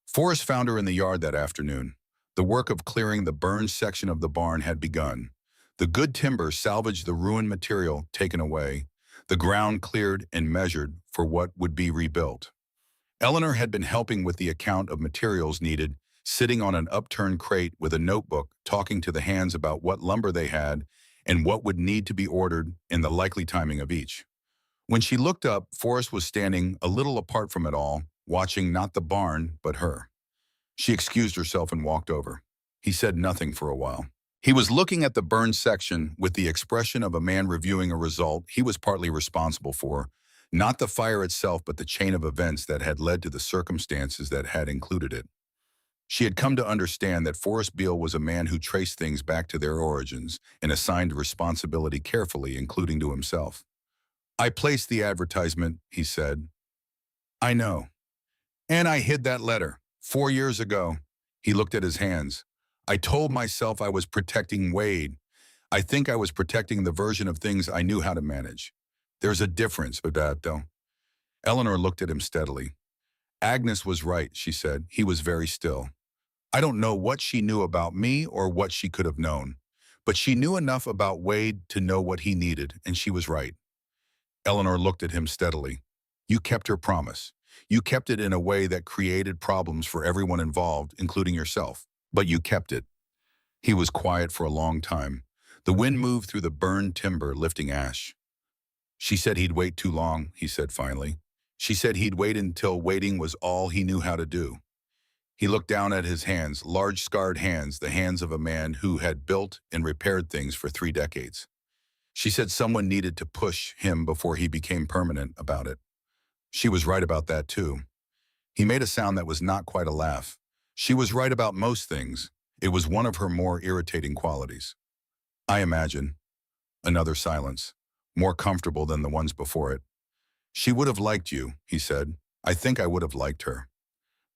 Forrest found her in the yard that afternoon. The work of clearing the burned section of the barn had begun. The good timber salvaged the ruined material taken away, the ground cleared and measured for what would be rebuilt. Eleanor had been helping with the account of materials needed, sitting on an upturned crate with a notebook, talking to the hands about what lumber they had and what would need to be ordered and the likely timing of each. When she looked up, Forrest was standing a little apart from it all, watching not the barn, but her. She excused herself and walked over. He said nothing for a while. He was looking at the burned section with the expression of a man reviewing a result he was partly responsible for, not the fire itself, but the chain of events that had led to the circumstances that had included it. She had come to understand that Forrest Beale was a man who traced things back to their origins and assigned responsibility carefully, including to himself. I placed the advertisement, he said. I know. And I hid that letter. 4 years ago. He looked at his hands. I told myself I was protecting Wade. I think I was protecting the version of things I knew how to manage. There's a difference with that, though. Eleanor looked at him steadily. Agnes was right, she said. He was very still. I don't know what she knew about me or what she could have known, but she knew enough about Wade to know what he needed, and she was right. Eleanor looked at him steadily. You kept your promise. You kept it in a way that created problems for everyone involved, including yourself. But you kept it. He was quiet for a long time. The wind moved through the burned timber, lifting ash. She said he'd wait too long, he said finally. She said he'd wait until waiting was all he knew how to do. He looked down at his hands, large scarred hands, the hands of a man who had built and repaired things for 3 decades. She said someone needed to push him before he became permanent about it. She was right about that too. He made a sound that was not quite a laugh. She was right about most things. It was one of her more irritating qualities. I imagine. Another silence, more comfortable than the ones before it. She would have liked you, he said. I think I would have liked her.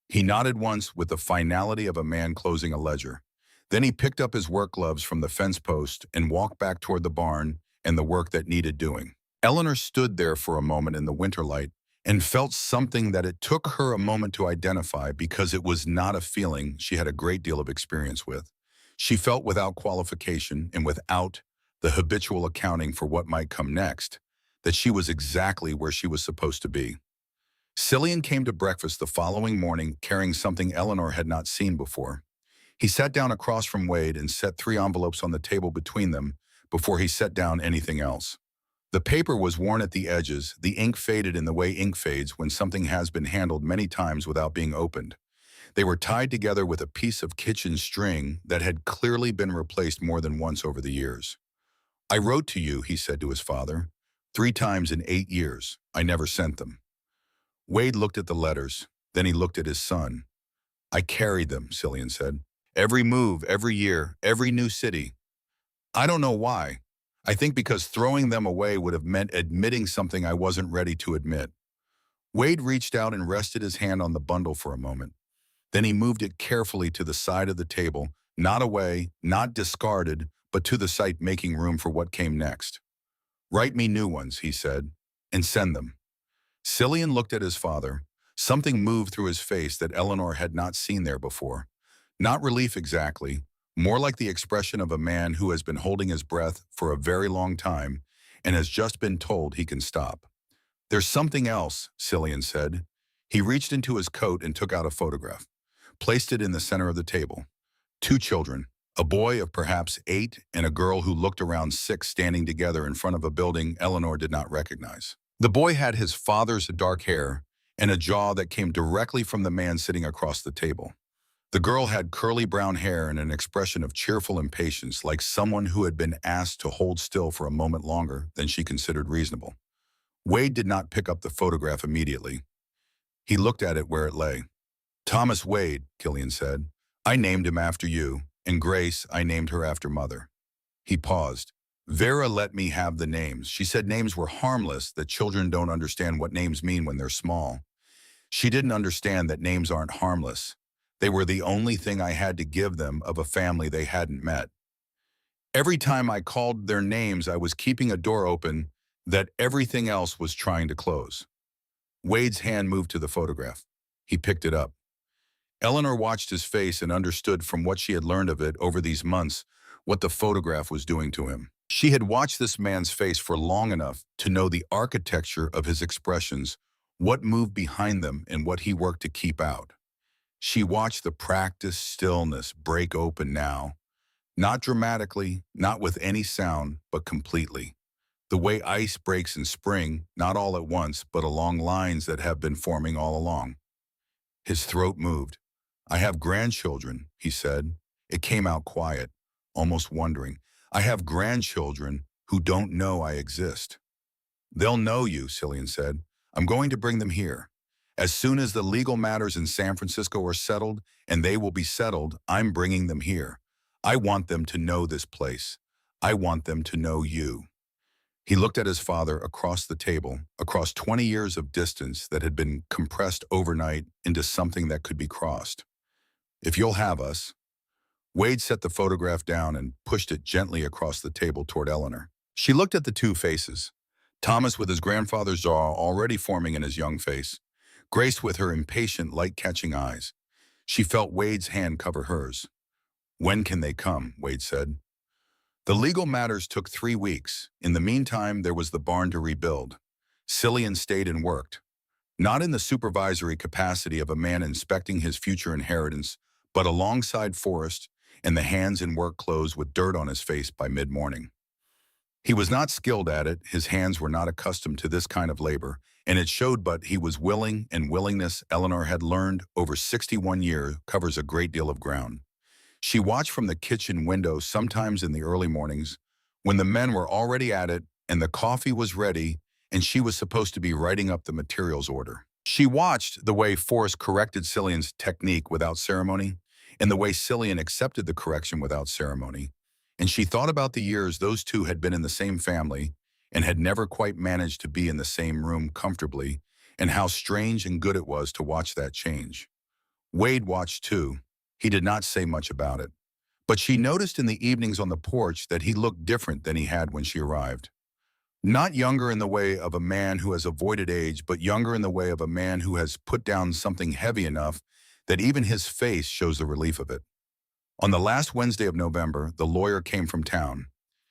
He nodded once with the finality of a man closing a ledger. Then he picked up his work gloves from the fence post and walked back toward the barn and the work that needed doing. Eleanor stood there for a moment in the winter light and felt something that it took her a moment to identify because it was not a feeling she had a great deal of experience with. She felt without qualification and without the habitual accounting for what might come next, that she was exactly where she was supposed to be. Cillian came to breakfast the following morning carrying something Eleanor had not seen before. He sat down across from Wade and set 3 envelopes on the table between them before he set down anything else. The paper was worn at the edges, the ink faded in the way ink fades when something has been handled many times without being opened. They were tied together with a piece of kitchen string that had clearly been replaced more than once over the years. I wrote to you, he said to his father, 3 times in 8 years. I never sent them. Wade looked at the letters, then he looked at his son. I carried them, Cillian said. Every move, every year, every new city. I don't know why. I think because throwing them away would have meant admitting something I wasn't ready to admit. Wade reached out and rested his hand on the bundle for a moment. Then he moved it carefully to the side of the table, not away, not discarded, but to the side, making room for what came next. Write me new ones, he said, and send them. Cillian looked at his father. Something moved through his face that Eleanor had not seen there before. Not relief exactly, more like the expression of a man who has been holding his breath for a very long time and has just been told he can stop. There's something else, Cillian said. He reached into his coat and took out a photograph, placed it in the center of the table. 2 children, a boy of perhaps 8 and a girl who looked around 6 standing together in front of a building Eleanor did not recognize. The boy had his father's dark hair and a jaw that came directly from the man sitting across the table. The girl had curly brown hair and an expression of cheerful impatience, like someone who had been asked to hold still for a moment longer than she considered reasonable. Wade did not pick up the photograph immediately. He looked at it where it lay. Thomas Wade, Killian said. I named him after you, and Grace, I named her after Mother. He paused. Vera let me have the names. She said names were harmless, that children don't understand what names mean when they're small. She didn't understand that names aren't harmless. They were the only thing I had to give them of a family they hadn't met. Every time I called their names, I was keeping a door open that everything else was trying to close. Wade's hand moved to the photograph. He picked it up. Eleanor watched his face and understood from what she had learned of it over these months what the photograph was doing to him. She had watched this man's face for long enough to know the architecture of his expressions, what moved behind them and what he worked to keep out. She watched the practiced stillness break open now, not dramatically, not with any sound, but completely. The way ice breaks in spring, not all at once, but along lines that have been forming all along. His throat moved. I have grandchildren, he said. It came out quiet, almost wondering. I have grandchildren who don't know I exist. They'll know you, Cillian said. I'm going to bring them here. As soon as the legal matters in San Francisco are settled, and they will be settled, I'm bringing them here. I want them to know this place. I want them to know you. He looked at his father across the table, across 20 years of distance that had been compressed overnight into something that could be crossed. If you'll have us. Wade set the photograph down and pushed it gently across the table toward Eleanor. She looked at the two faces, Thomas with his grandfather's jaw already forming in his young face, Grace with her impatient, light-catching eyes. She felt Wade's hand cover hers. When can they come? Wade said. The legal matters took 3 weeks. In the meantime, there was the barn to rebuild. Cillian stayed and worked, not in the supervisory capacity of a man inspecting his future inheritance, but alongside Forrest, and the hands in work clothes with dirt on his face by mid-morning. He was not skilled at it, his hands were not accustomed to this kind of labor, and it showed, but he was willing, and willingness, Eleanor had learned over 61 years, covers a great deal of ground. She watched from the kitchen window sometimes in the early mornings, when the men were already at it, and the coffee was ready, and she was supposed to be writing up the materials order. She watched the way Forrest corrected Cillian's technique without ceremony, and the way Cillian accepted the correction without ceremony, and she thought about the years those two had been in the same family and had never quite managed to be in the same room comfortably, and how strange and good it was to watch that change. Wade watched too. He did not say much about it, but she noticed in the evenings on the porch that he looked different than he had when she arrived. Not younger in the way of a man who has avoided age, but younger in the way of a man who has put down something heavy enough that even his face shows the relief of it. On the last Wednesday of November, the lawyer came from town.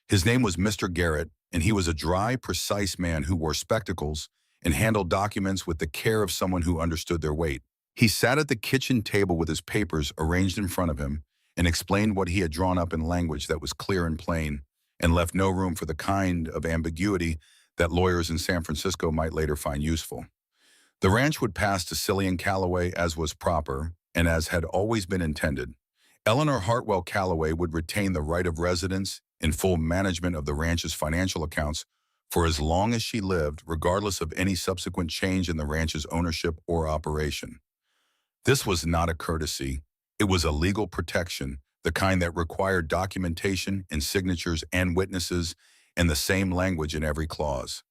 His name was Mr. Garrett, and he was a dry, precise man who wore spectacles and handled documents with the care of someone who understood their weight. He sat at the kitchen table with his papers arranged in front of him and explained what he had drawn up in language that was clear and plain, and left no room for the kind of ambiguity that lawyers in San Francisco might later find useful. The ranch would pass to Cillian Calloway as was proper, and as had always been intended. Eleanor Hartwell Calloway would retain the right of residence and full management of the ranch's financial accounts for as long as she lived, regardless of any subsequent change in the ranch's ownership or operation. This was not a courtesy. It was a legal protection, the kind that required documentation and signatures and witnesses and the same language in every clause.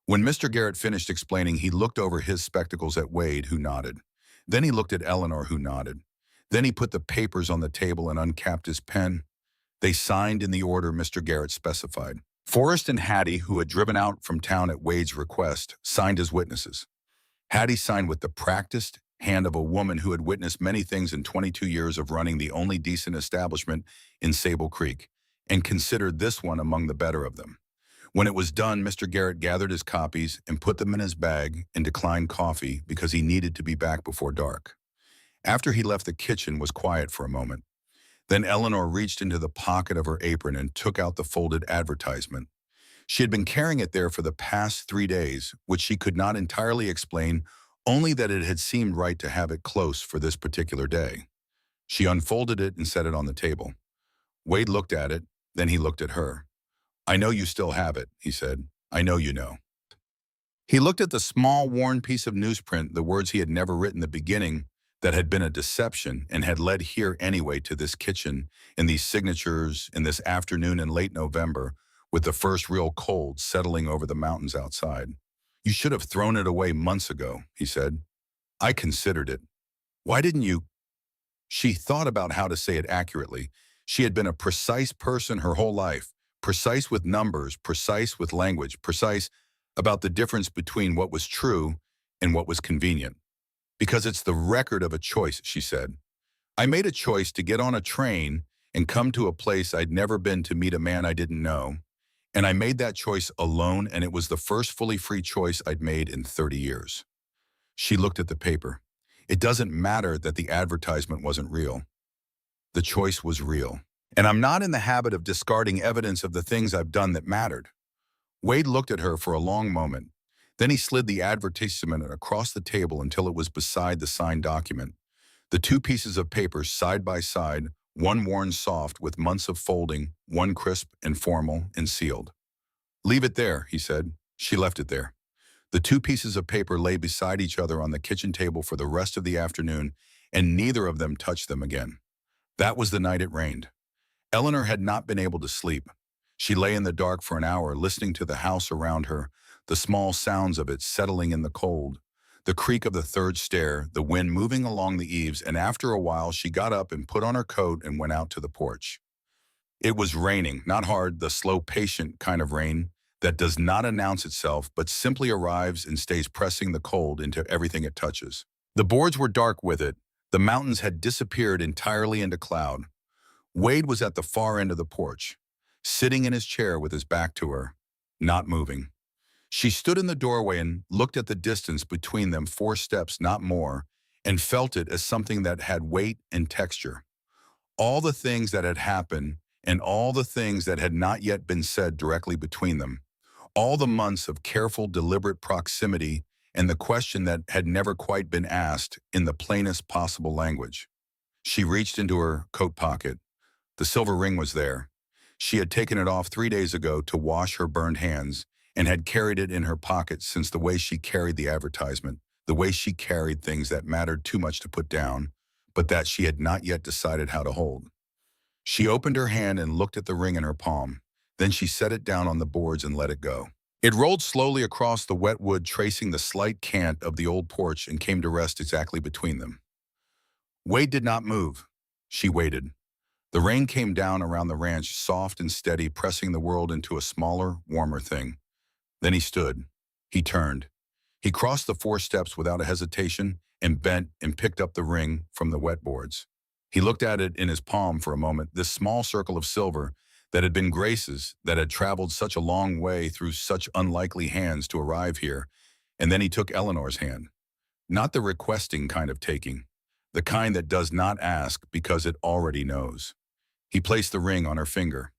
When Mr. Garrett finished explaining, he looked over his spectacles at Wade, who nodded. Then he looked at Eleanor, who nodded. Then he put the papers on the table and uncapped his pen. They signed in the order Mr. Garrett specified. Forrest and Hattie, who had driven out from town at Wade's request, signed as witnesses. Hattie signed with the practiced hand of a woman who had witnessed many things in 22 years of running the only decent establishment in Sable Creek, and considered this one among the better of them. When it was done, Mr. Garrett gathered his copies and put them in his bag and declined coffee because he needed to be back before dark. After he left, the kitchen was quiet for a moment. Then Eleanor reached into the pocket of her apron and took out the folded advertisement. She had been carrying it there for the past 3 days, which she could not entirely explain, only that it had seemed right to have it close for this particular day. She unfolded it and set it on the table. Wade looked at it, then he looked at her. I know you still have it, he said. I know you know. He looked at the small, worn piece of newsprint, the words he had never written the beginning, that had been a deception and had led here anyway to this kitchen, in these signatures, in this afternoon in late November, with the first real cold settling over the mountains outside. You should have thrown it away months ago, he said. I considered it. Why didn't you? She thought about how to say it accurately. She had been a precise person her whole life, precise with numbers, precise with language, precise about the difference between what was true and what was convenient. Because it's the record of a choice, she said. I made a choice to get on a train and come to a place I'd never been to meet a man I didn't know. And I made that choice alone, and it was the first fully free choice I'd made in 30 years. She looked at the paper. It doesn't matter that the advertisement wasn't real. The choice was real. And I'm not in the habit of discarding evidence of the things I've done that mattered. Wade looked at her for a long moment. Then he slid the advertisement across the table until it was beside the signed document. The two pieces of paper side by side, one worn soft with months of folding, one crisp and formal and sealed. Leave it there, he said. She left it there. The two pieces of paper lay beside each other on the kitchen table for the rest of the afternoon, and neither of them touched them again. That was the night it rained. Eleanor had not been able to sleep. She lay in the dark for an hour, listening to the house around her, the small sounds of it settling in the cold, the creak of the third stair, the wind moving along the eaves, and after a while she got up and put on her coat and went out to the porch. It was raining, not hard, the slow, patient kind of rain that does not announce itself but simply arrives and stays pressing the cold into everything it touches. The boards were dark with it. The mountains had disappeared entirely into cloud. Wade was at the far end of the porch, sitting in his chair with his back to her, not moving. She stood in the doorway and looked at the distance between them, 4 steps, not more, and felt it as something that had weight and texture. All the things that had happened and all the things that had not yet been said directly between them. All the months of careful, deliberate proximity and the question that had never quite been asked in the plainest possible language. She reached into her coat pocket. The silver ring was there. She had taken it off 3 days ago to wash her burned hands and had carried it in her pocket since the way she carried the advertisement, the way she carried things that mattered too much to put down, but that she had not yet decided how to hold. She opened her hand and looked at the ring in her palm. Then she set it down on the boards and let it go. It rolled slowly across the wet wood, tracing the slight cant of the old porch, and came to rest exactly between them. Wade did not move. She waited. The rain came down around the ranch, soft and steady, pressing the world into a smaller, warmer thing. Then he stood. He turned. He crossed the 4 steps without a hesitation and bent and picked up the ring from the wet boards. He looked at it in his palm for a moment, this small circle of silver that had been Grace's, that had traveled such a long way through such unlikely hands to arrive here, and then he took Eleanor's hand. Not the requesting kind of taking, the kind that does not ask because it already knows. He placed the ring on her finger.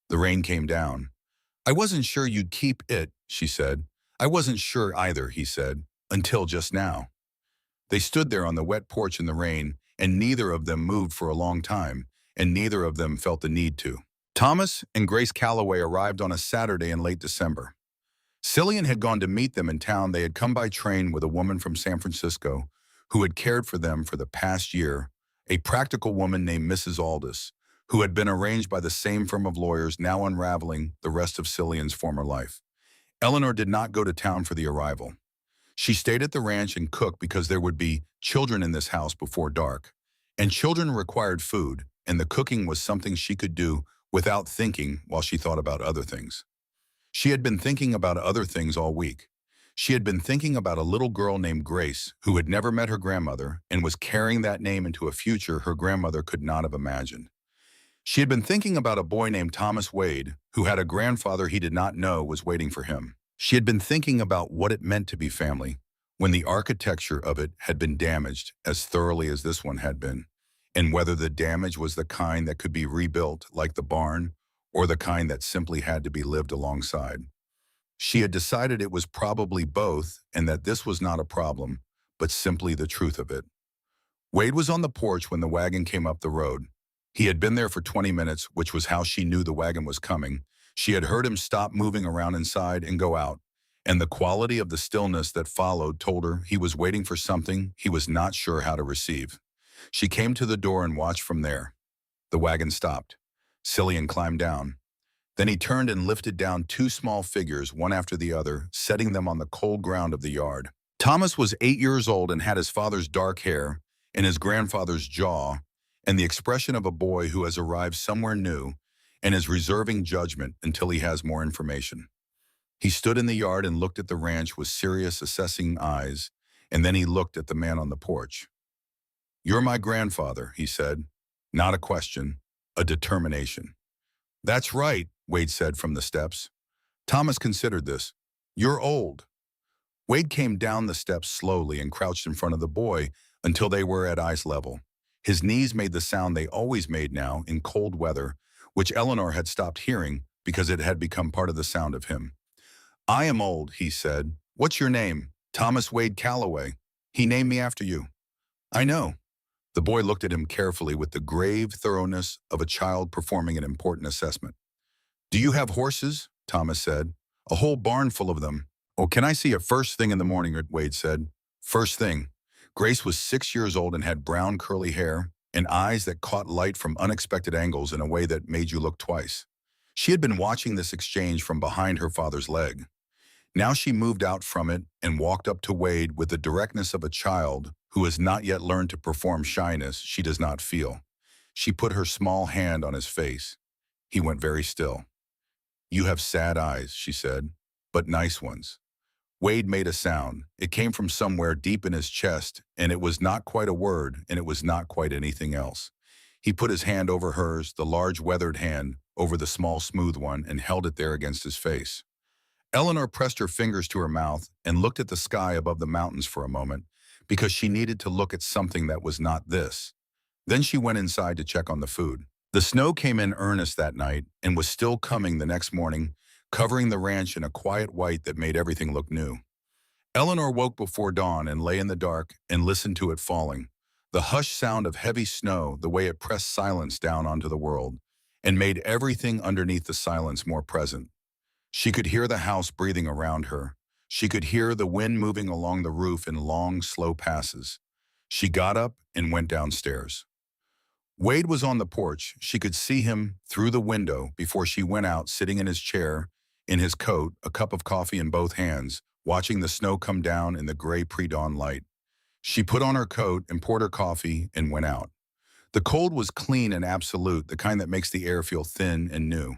The rain came down. I wasn't sure you'd keep it, she said. I wasn't sure either, he said, until just now. They stood there on the wet porch in the rain, and neither of them moved for a long time, and neither of them felt the need to. Thomas and Grace Calloway arrived on a Saturday in late December. Cillian had gone to meet them in town. They had come by train with a woman from San Francisco who had cared for them for the past year, a practical woman named Mrs. Aldis, who had been arranged by the same firm of lawyers, now unraveling the rest of Cillian's former life. Eleanor did not go to town for the arrival. She stayed at the ranch and cooked because there would be children in this house before dark, and children required food, and the cooking was something she could do without thinking while she thought about other things. She had been thinking about other things all week. She had been thinking about a little girl named Grace who had never met her grandmother and was carrying that name into a future her grandmother could not have imagined. She had been thinking about a boy named Thomas Wade who had a grandfather he did not know was waiting for him. She had been thinking about what it meant to be family when the architecture of it had been damaged as thoroughly as this one had been, and whether the damage was the kind that could be rebuilt like the barn or the kind that simply had to be lived alongside. She had decided it was probably both and that this was not a problem, but simply the truth of it. Wade was on the porch when the wagon came up the road. He had been there for 20 minutes, which was how she knew the wagon was coming. She had heard him stop moving around inside and go out, and the quality of the stillness that followed told her he was waiting for something he was not sure how to receive. She came to the door and watched from there. The wagon stopped. Cillian climbed down. Then he turned and lifted down two small figures, one after the other, setting them on the cold ground of the yard. Thomas was 8 years old and had his father's dark hair and his grandfather's jaw and the expression of a boy who has arrived somewhere new and is reserving judgment until he has more information. He stood in the yard and looked at the ranch with serious, assessing eyes, and then he looked at the man on the porch. "You're my grandfather," he said. Not a question, a determination. "That's right," Wade said from the steps. Thomas considered this. "You're old." Wade came down the steps slowly and crouched in front of the boy until they were at eye level. His knees made the sound they always made now in cold weather, which Eleanor had stopped hearing because it had become part of the sound of him. "I am old," he said. "What's your name?" "Thomas Wade Calloway. He named me after you." "I know." The boy looked at him carefully with the grave thoroughness of a child performing an important assessment. "Do you have horses?" Thomas said. "A whole barn full of them." "Oh, can I see it first thing in the morning?" Wade said. "First thing." Grace was 6 years old and had brown curly hair and eyes that caught light from unexpected angles in a way that made you look twice. She had been watching this exchange from behind her father's leg. Now she moved out from it and walked up to Wade with the directness of a child who has not yet learned to perform shyness she does not feel. She put her small hand on his face. He went very still. "You have sad eyes," she said, "but nice ones." Wade made a sound. It came from somewhere deep in his chest, and it was not quite a word, and it was not quite anything else. He put his hand over hers, the large weathered hand, over the small smooth one, and held it there against his face. Eleanor pressed her fingers to her mouth and looked at the sky above the mountains for a moment, because she needed to look at something that was not this. Then she went inside to check on the food. The snow came in earnest that night and was still coming the next morning, covering the ranch in a quiet white that made everything look new. Eleanor woke before dawn and lay in the dark and listened to it falling. The hushed sound of heavy snow, the way it pressed silence down onto the world, and made everything underneath the silence more present. She could hear the house breathing around her. She could hear the wind moving along the roof in long, slow passes. She got up and went downstairs. Wade was on the porch. She could see him through the window before she went out, sitting in his chair, in his coat, a cup of coffee in both hands, watching the snow come down in the gray pre-dawn light. She put on her coat and poured her coffee and went out. The cold was clean and absolute, the kind that makes the air feel thin and new.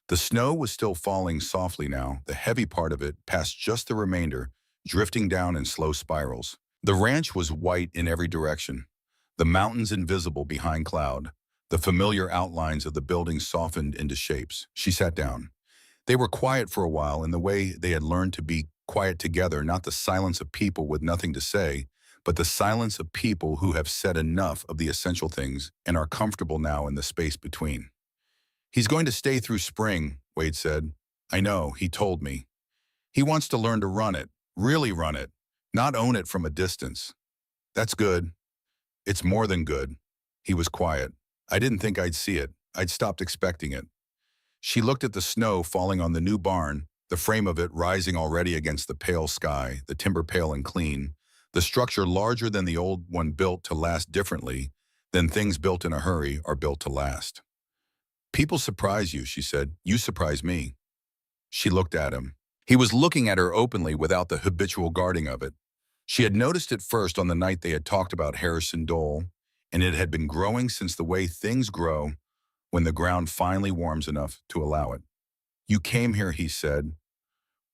The snow was still falling softly now, the heavy part of it past just the remainder, drifting down in slow spirals. The ranch was white in every direction, the mountains invisible behind cloud. The familiar outlines of the buildings softened into shapes. She sat down. They were quiet for a while in the way they had learned to be quiet together, not the silence of people with nothing to say, but the silence of people who have said enough of the essential things and are comfortable now in the space between. "He's going to stay through spring," Wade said. "I know, he told me. He wants to learn to run it, really run it, not own it from a distance." "That's good." "It's more than good." He was quiet. "I didn't think I'd see it. I'd stopped expecting it." She looked at the snow falling on the new barn, the frame of it rising already against the pale sky, the timber pale and clean, the structure larger than the old one, built to last differently than things built in a hurry are built to last. "People surprise you," she said. "You surprise me." She looked at him. He was looking at her openly without the habitual guarding of it. She had noticed it first on the night they had talked about Harrison Dole, and it had been growing since, the way things grow when the ground finally warms enough to allow it. "You came here," he said,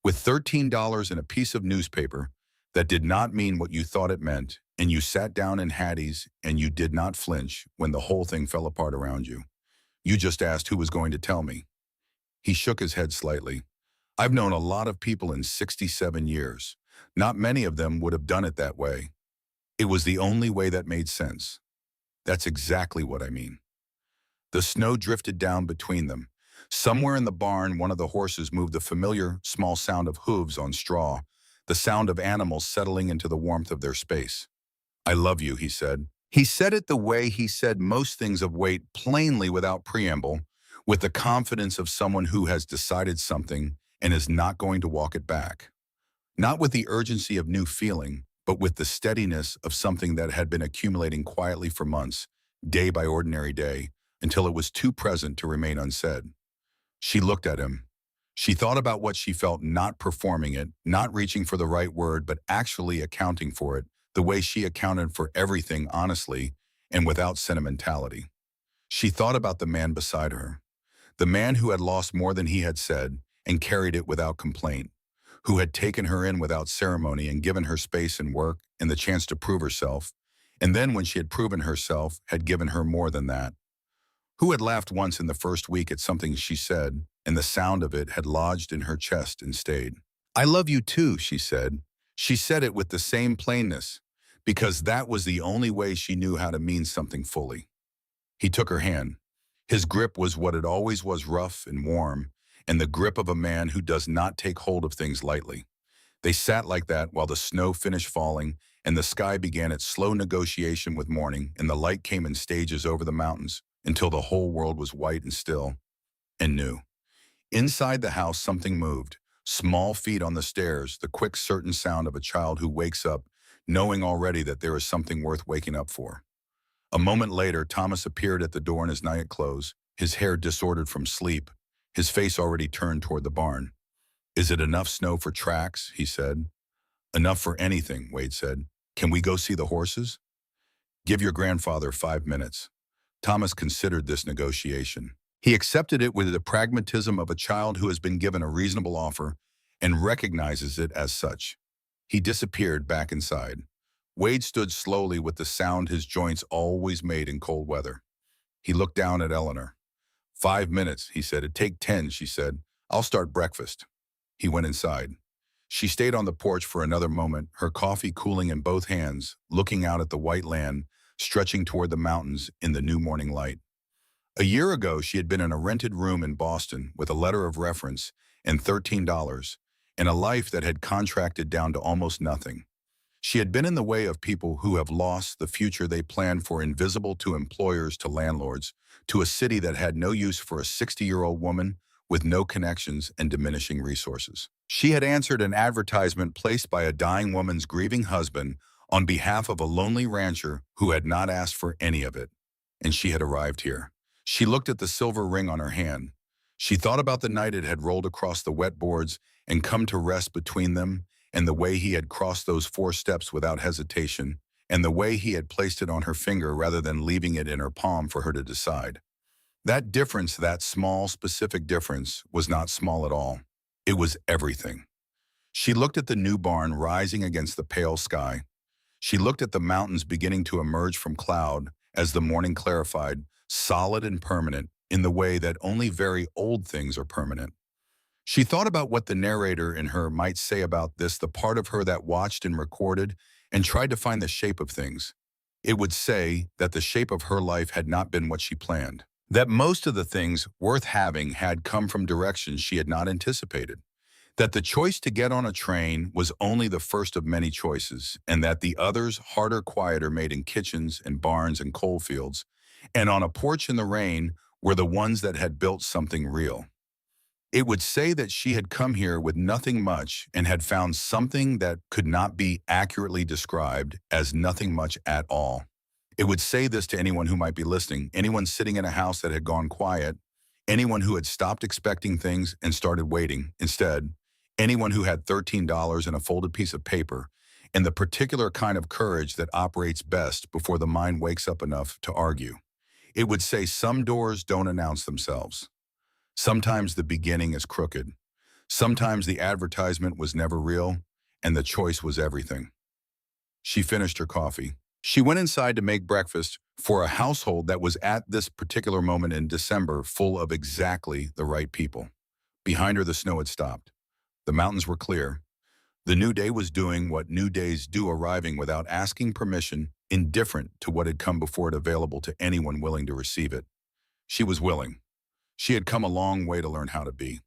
"with $13 and a piece of newspaper that did not mean what you thought it meant, and you sat down in Hattie's and you did not flinch when the whole thing fell apart around you. You just asked who was going to tell me." He shook his head slightly. "I've known a lot of people in 67 years. Not many of them would have done it that way. It was the only way that made sense. That's exactly what I mean." The snow drifted down between them. Somewhere in the barn, one of the horses moved, the familiar small sound of hooves on straw, the sound of animals settling into the warmth of their space. "I love you," he said. He said it the way he said most things of weight, plainly, without preamble, with the confidence of someone who has decided something and is not going to walk it back. Not with the urgency of new feeling, but with the steadiness of something that had been accumulating quietly for months, day by ordinary day, until it was too present to remain unsaid. She looked at him. She thought about what she felt not performing it, not reaching for the right word, but actually accounting for it, the way she accounted for everything honestly and without sentimentality. She thought about the man beside her, the man who had lost more than he had said and carried it without complaint, who had taken her in without ceremony and given her space and work and the chance to prove herself, and then when she had proven herself, had given her more than that, who had laughed once in the first week at something she said, and the sound of it had lodged in her chest and stayed. "I love you too," she said. She said it with the same plainness, because that was the only way she knew how to mean something fully. He took her hand. His grip was what it always was, rough and warm, and the grip of a man who does not take hold of things lightly. They sat like that while the snow finished falling and the sky began its slow negotiation with morning, and the light came in stages over the mountains until the whole world was white and still and new. Inside the house, something moved. Small feet on the stairs, the quick, certain sound of a child who wakes up, knowing already that there is something worth waking up for. A moment later, Thomas appeared at the door in his night clothes, his hair disordered from sleep, his face already turned toward the barn. "Is it enough snow for tracks?" he said. "Enough for anything," Wade said. "Can we go see the horses?" "Give your grandfather 5 minutes." Thomas considered this negotiation. He accepted it with the pragmatism of a child who has been given a reasonable offer and recognizes it as such. He disappeared back inside. Wade stood slowly with the sound his joints always made in cold weather. He looked down at Eleanor. 5 minutes, he said. "It'd take 10, she said. "I'll start breakfast." He went inside. She stayed on the porch for another moment, her coffee cooling in both hands, looking out at the white land, stretching toward the mountains in the new morning light. A year ago, she had been in a rented room in Boston with a letter of reference and $13, and a life that had contracted down to almost nothing. She had been in the way of people who have lost the future they planned for, invisible to employers, to landlords, to a city that had no use for a 60-year-old woman with no connections and diminishing resources. She had answered an advertisement placed by a dying woman's grieving husband on behalf of a lonely rancher who had not asked for any of it, and she had arrived here. She looked at the silver ring on her hand. She thought about the night it had rolled across the wet boards and come to rest between them, and the way he had crossed those 4 steps without hesitation, and the way he had placed it on her finger rather than leaving it in her palm for her to decide. That difference, that small, specific difference, was not small at all. It was everything. She looked at the new barn rising against the pale sky. She looked at the mountains beginning to emerge from cloud as the morning clarified, solid and permanent in the way that only very old things are permanent. She thought about what the narrator in her might say about this, the part of her that watched and recorded and tried to find the shape of things. It would say that the shape of her life had not been what she planned, that most of the things worth having had come from directions she had not anticipated, that the choice to get on a train was only the first of many choices, and that the others, harder, quieter, made in kitchens and barns and coal fields, and on a porch in the rain, were the ones that had built something real. It would say that she had come here with nothing much and had found something that could not be accurately described as nothing much at all. It would say this to anyone who might be listening, anyone sitting in a house that had gone quiet, anyone who had stopped expecting things and started waiting instead, anyone who had $13 and a folded piece of paper, and the particular kind of courage that operates best before the mind wakes up enough to argue. It would say some doors don't announce themselves. Sometimes the beginning is crooked. Sometimes the advertisement was never real, and the choice was everything. She finished her coffee. She went inside to make breakfast for a household that was at this particular moment in December full of exactly the right people. Behind her, the snow had stopped. The mountains were clear. The new day was doing what new days do, arriving without asking permission, indifferent to what had come before it, available to anyone willing to receive it. She was willing. She had come a long way to learn how to be.